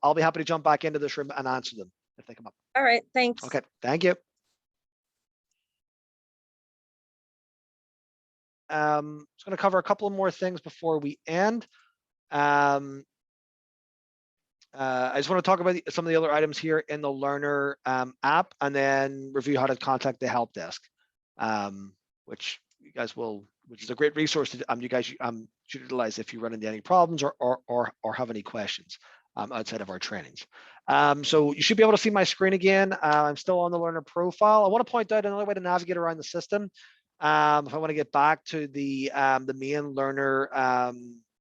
I'll be happy to jump back into this room and answer them if they come up. All right, thanks. Okay, thank you. Just going to cover a couple of more things before we end. I just want to talk about some of the other items here in the Learner app, and then review how to contact the help desk, which you guys will, which is a great resource to you guys should utilize if you run into any problems or have any questions outside of our trainings. So you should be able to see my screen again. I'm still on the learner profile. I want to point out another way to navigate around the system. If I want to get back to the main learner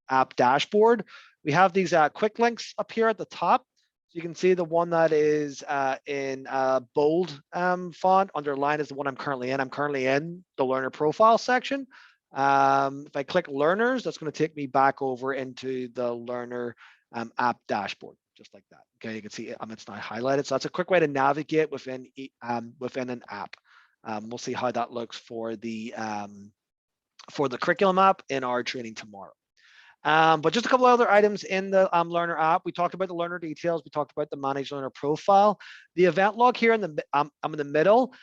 app dashboard, we have these quick links up here at the top. So you can see the one that is in bold font underlined is the one I'm currently in. I'm currently in the learner profile section. If I click learners, that's going to take me back over into the learner app dashboard, just like that. Okay, you can see it's not highlighted. So that's a quick way to navigate within an app We'll see how that looks for the curriculum app in our training tomorrow. But just a couple of other items in the learner app. We talked about the learner details. We talked about the manage learner profile. The event log here in the I'm in the middle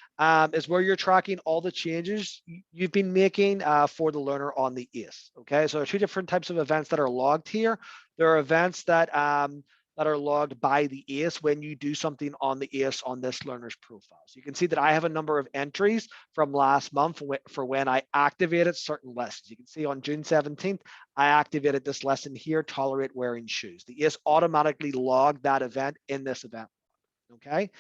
is where you're tracking all the changes you've been making for the learner on the ACE. Okay, so there are two different types of events that are logged here. There are events that are logged by the ACE when you do something on the ACE on this learner's profile. So you can see that I have a number of entries from last month for when I activated certain lessons. You can see on June 17th, I activated this lesson here, tolerate wearing shoes. The ACE automatically logged that event in this event. Okay.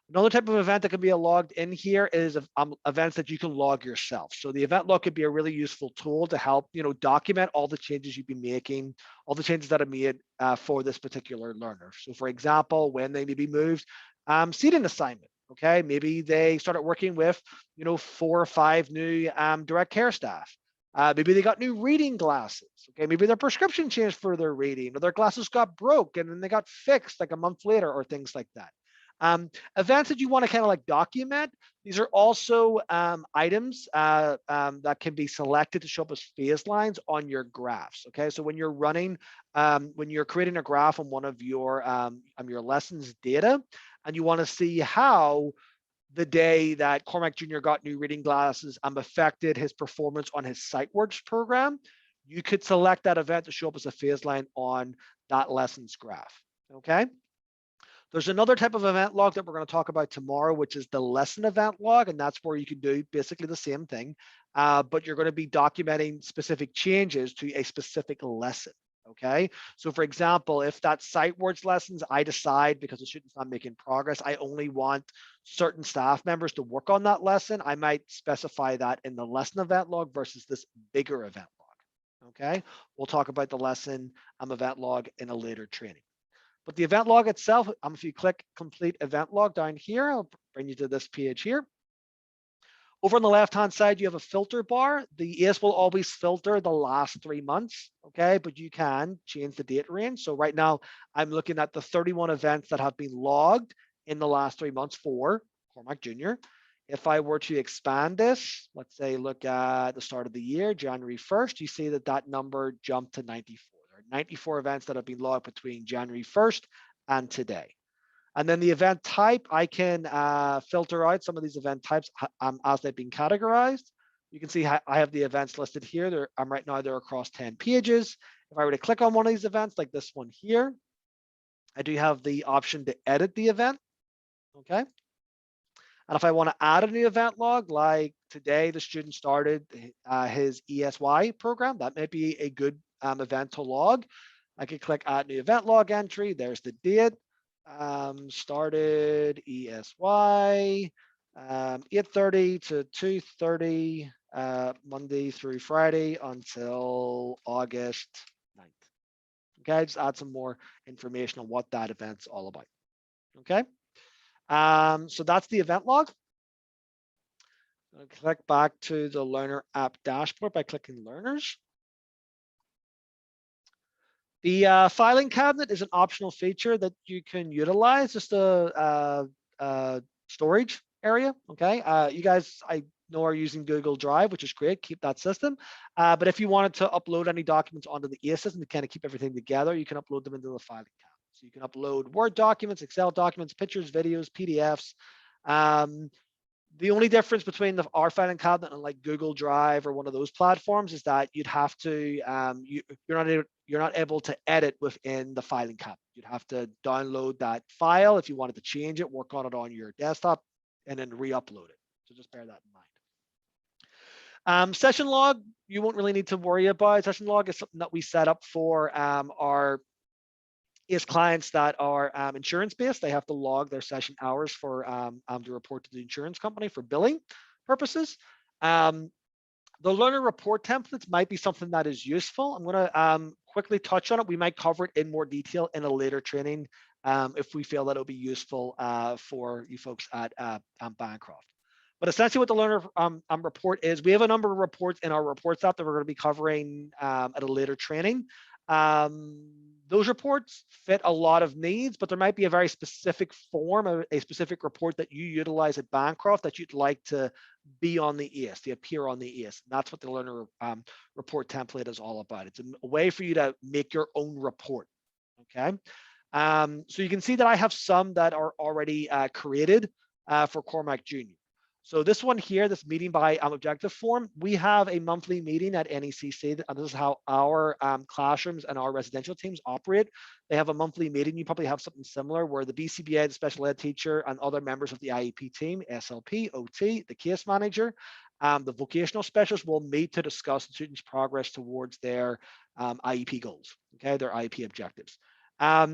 Another type of event that can be logged in here is events that you can log yourself. So the event log could be a really useful tool to help, document all the changes you've been making, all the changes that are made for this particular learner. So for example, when they maybe moved seating assignment, okay, maybe they started working with, 4 or 5 new direct care staff. Maybe they got new reading glasses. Okay, maybe their prescription changed for their reading, or their glasses got broke and then they got fixed like a month later, or things like that. Events that you want to kind of like document, these are also items that can be selected to show up as phase lines on your graphs. Okay, so when you're running, when you're creating a graph on one of your lessons data, and you want to see how the day that Cormac Jr. got new reading glasses affected his performance on his SiteWorks program, you could select that event to show up as a phase line on that lessons graph. Okay. There's another type of event log that we're going to talk about tomorrow, which is the lesson event log, and that's where you can do basically the same thing, but you're going to be documenting specific changes to a specific lesson. Okay, so for example, if that SiteWorks lessons, I decide because the student's not making progress, I only want certain staff members to work on that lesson, I might specify that in the lesson event log versus this bigger event log. Okay, we'll talk about the lesson event log in a later training. But the event log itself, if you click complete event log down here, I'll bring you to this page here. Over on the left-hand side, you have a filter bar. The ACE will always filter the last 3 months, okay? But you can change the date range. So right now, I'm looking at the 31 events that have been logged in the last 3 months for Cormac Jr. If I were to expand this, let's say look at the start of the year, January 1st, you see that that number jumped to 94. 94 events that have been logged between January 1st and today. And then the event type, I can filter out some of these event types as they've been categorized. You can see I have the events listed here. Right now they're across 10 pages. If I were to click on one of these events, like this one here, I do have the option to edit the event, okay? And if I want to add a new event log, like today, the student started his ESY program, that might be a good event to log. I could click add new event log entry. There's the date. Started ESY 8:30 to 2:30 Monday through Friday until August 9th. Okay, just add some more information on what that event's all about. Okay, so that's the event log. I'll click back to the learner app dashboard by clicking learners. The filing cabinet is an optional feature that you can utilize, just a storage area. Okay, you guys, I know, are using Google Drive, which is great. Keep that system. But if you wanted to upload any documents onto the ACE system to kind of keep everything together, you can upload them into the filing cabinet. So you can upload Word documents, Excel documents, pictures, videos, PDFs. The only difference between our filing cabinet and like Google Drive or one of those platforms is that you'd have to you're not able to edit within the filing cabinet. You'd have to download that file if you wanted to change it, work on it on your desktop, and then re-upload it. So just bear that in mind. Session log, you won't really need to worry about. Session log is something that we set up for our ACE clients that are insurance based. They have to log their session hours for to report to the insurance company for billing purposes. The learner report templates might be something that is useful. I'm going to quickly touch on it. We might cover it in more detail in a later training if we feel that it'll be useful for you folks at Bancroft. But essentially what the learner report is, we have a number of reports in our reports app that we're going to be covering at a later training. those reports fit a lot of needs, but there might be a very specific form, a specific report that you utilize at Bancroft that you'd like to be on the EAS, to appear on the EAS. And that's what the learner report template is all about. It's a way for you to make your own report. Okay. So you can see that I have some that are already created for Cormac Junior. So this one here, this meeting by objective form, we have a monthly meeting at NECC, and this is how our classrooms and our residential teams operate. They have a monthly meeting. You probably have something similar where the BCBA, the special ed teacher, and other members of the IEP team, SLP, OT, the case manager, the vocational specialist will meet to discuss the students' progress towards their IEP goals, okay, their IEP objectives.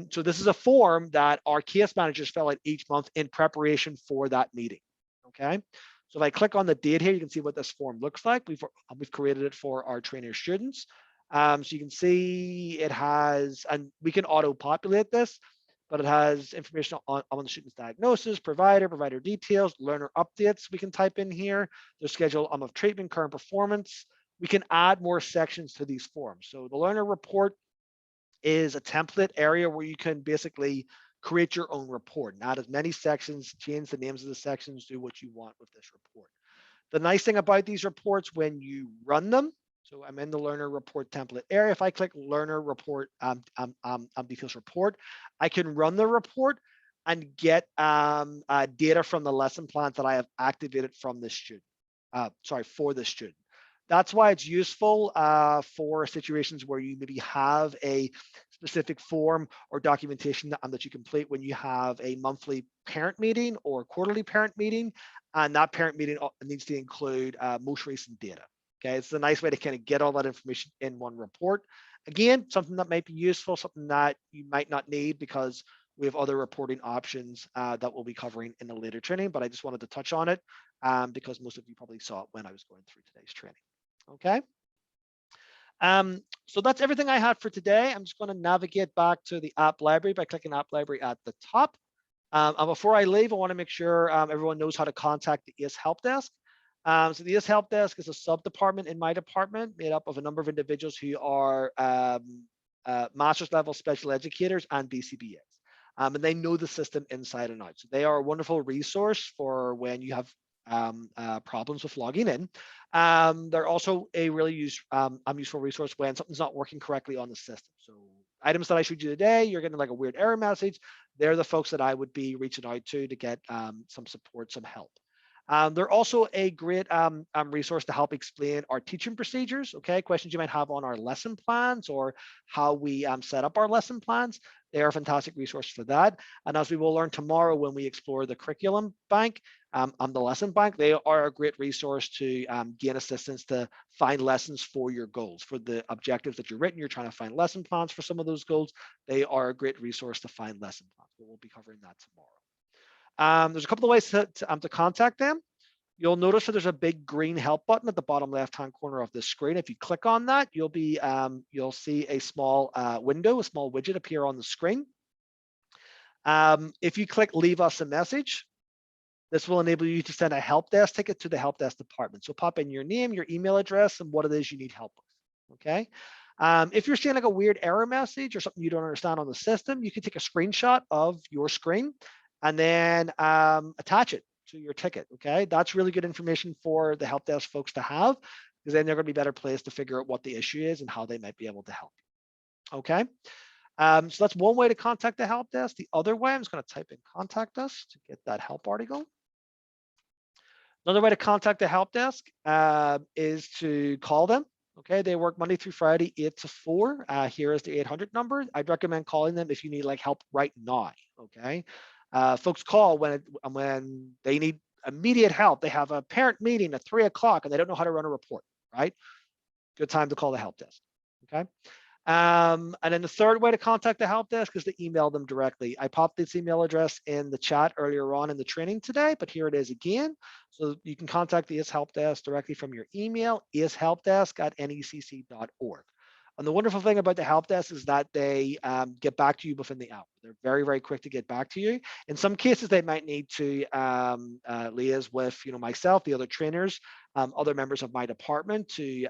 So this is a form that our case managers fill out each month in preparation for that meeting. Okay, so if I click on the date here, you can see what this form looks like. We've created it for our trainer students. So you can see it has, and we can auto-populate this, but it has information on the student's diagnosis, provider details, learner updates we can type in here, their schedule of treatment, current performance. We can add more sections to these forms. So the learner report is a template area where you can basically create your own report and add as many sections, change the names of the sections, do what you want with this report. The nice thing about these reports when you run them, so I'm in the learner report template area. If I click learner report, details report, I can run the report and get data from the lesson plans that I have activated from this student, for the student. That's why it's useful for situations where you maybe have a specific form or documentation that you complete when you have a monthly parent meeting or quarterly parent meeting, and that parent meeting needs to include most recent data. Okay, it's a nice way to kind of get all that information in one report. Again, something that might be useful, something that you might not need because we have other reporting options that we'll be covering in a later training, but I just wanted to touch on it because most of you probably saw it when I was going through today's training. Okay. So that's everything I had for today. I'm just going to navigate back to the app library by clicking app library at the top. And before I leave, I want to make sure everyone knows how to contact the EAS Help Desk. So the EAS Help Desk is a sub-department in my department made up of a number of individuals who are master's level special educators and BCBAs. And they know the system inside and out. So they are a wonderful resource for when you have problems with logging in. They're also a really useful resource when something's not working correctly on the system. So items that I showed you today, you're getting like a weird error message. They're the folks that I would be reaching out to get some support, some help. They're also a great resource to help explain our teaching procedures, okay? Questions you might have on our lesson plans or how we set up our lesson plans. They are a fantastic resource for that. And as we will learn tomorrow when we explore the curriculum bank, the lesson bank, they are a great resource to gain assistance to find lessons for your goals, for the objectives that you're written. You're trying to find lesson plans for some of those goals. They are a great resource to find lesson plans, but we'll be covering that tomorrow. There's a couple of ways to contact them. You'll notice that there's a big green help button at the bottom left-hand corner of the screen. If you click on that, you'll see a small window, a small widget appear on the screen. If you click leave us a message, this will enable you to send a help desk ticket to the help desk department. So pop in your name, your email address, and what it is you need help with, okay? If you're seeing like a weird error message or something you don't understand on the system, you can take a screenshot of your screen and then attach it to your ticket, okay? That's really good information for the help desk folks to have, because then they're gonna be better placed to figure out what the issue is and how they might be able to help you, okay? So that's one way to contact the help desk. The other way, I'm just gonna type in contact us to get that help article. Another way to contact the help desk is to call them. Okay, they work Monday through Friday, 8 to 4. Here is the 800 number. I'd recommend calling them if you need like help right now. Okay, folks call when they need immediate help. They have a parent meeting at 3 o'clock and they don't know how to run a report. Right, good time to call the help desk. Okay. And then the third way to contact the help desk is to email them directly. I popped this email address in the chat earlier on in the training today, but here it is again. So you can contact the EAS Help Desk directly from your email, eashelpdesk@necc.org. And the wonderful thing about the help desk is that they get back to you within the hour. They're very, very quick to get back to you. In some cases, they might need to liaise with, myself, the other trainers, other members of my department to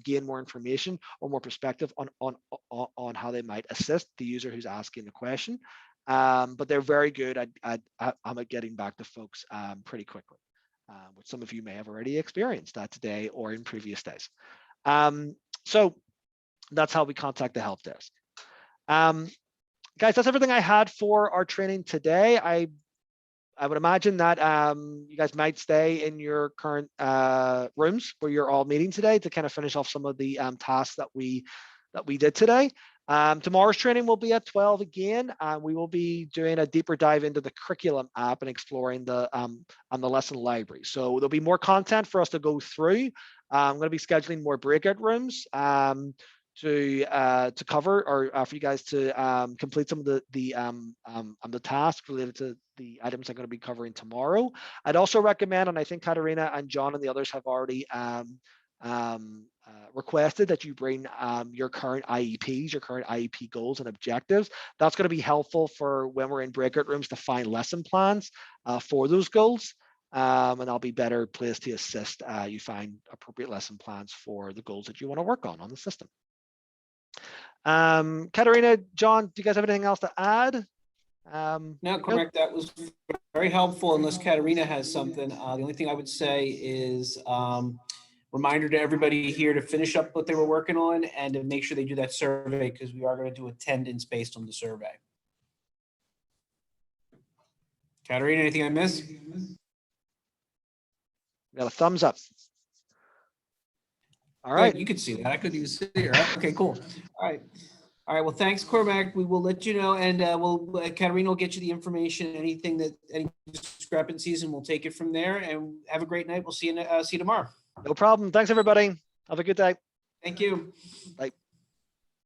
gain more information or more perspective on how they might assist the user who's asking the question. But they're very good at getting back to folks pretty quickly, which some of you may have already experienced that today or in previous days. So that's how we contact the help desk. Guys, that's everything I had for our training today. I would imagine that you guys might stay in your current rooms where you're all meeting today to kind of finish off some of the tasks that we did today. Tomorrow's training will be at 12 again. We will be doing a deeper dive into the curriculum app and exploring the on the lesson library. So there'll be more content for us to go through. I'm going to be scheduling more breakout rooms to cover, or for you guys to complete some of the tasks related to the items I'm going to be covering tomorrow. I'd also recommend, and I think Katarina and John and the others have already requested that you bring your current IEPs, your current IEP goals and objectives. That's going to be helpful for when we're in breakout rooms to find lesson plans for those goals. And I'll be better placed to assist you find appropriate lesson plans for the goals that you want to work on the system. Katarina, John, do you guys have anything else to add? No, correct. That was very helpful. Unless Katarina has something, the only thing I would say is reminder to everybody here to finish up what they were working on and to make sure they do that survey, because we are going to do attendance based on the survey. Katarina, anything I missed? Got a thumbs up. All right. Good, you could see that. I couldn't even see her. Okay, cool. All right. All right. Well, thanks, Cormac. We will let you know, and Katarina will get you the information, any discrepancies, and we'll take it from there. And have a great night. We'll see you tomorrow. No problem. Thanks, everybody. Have a good day. Thank you. Bye.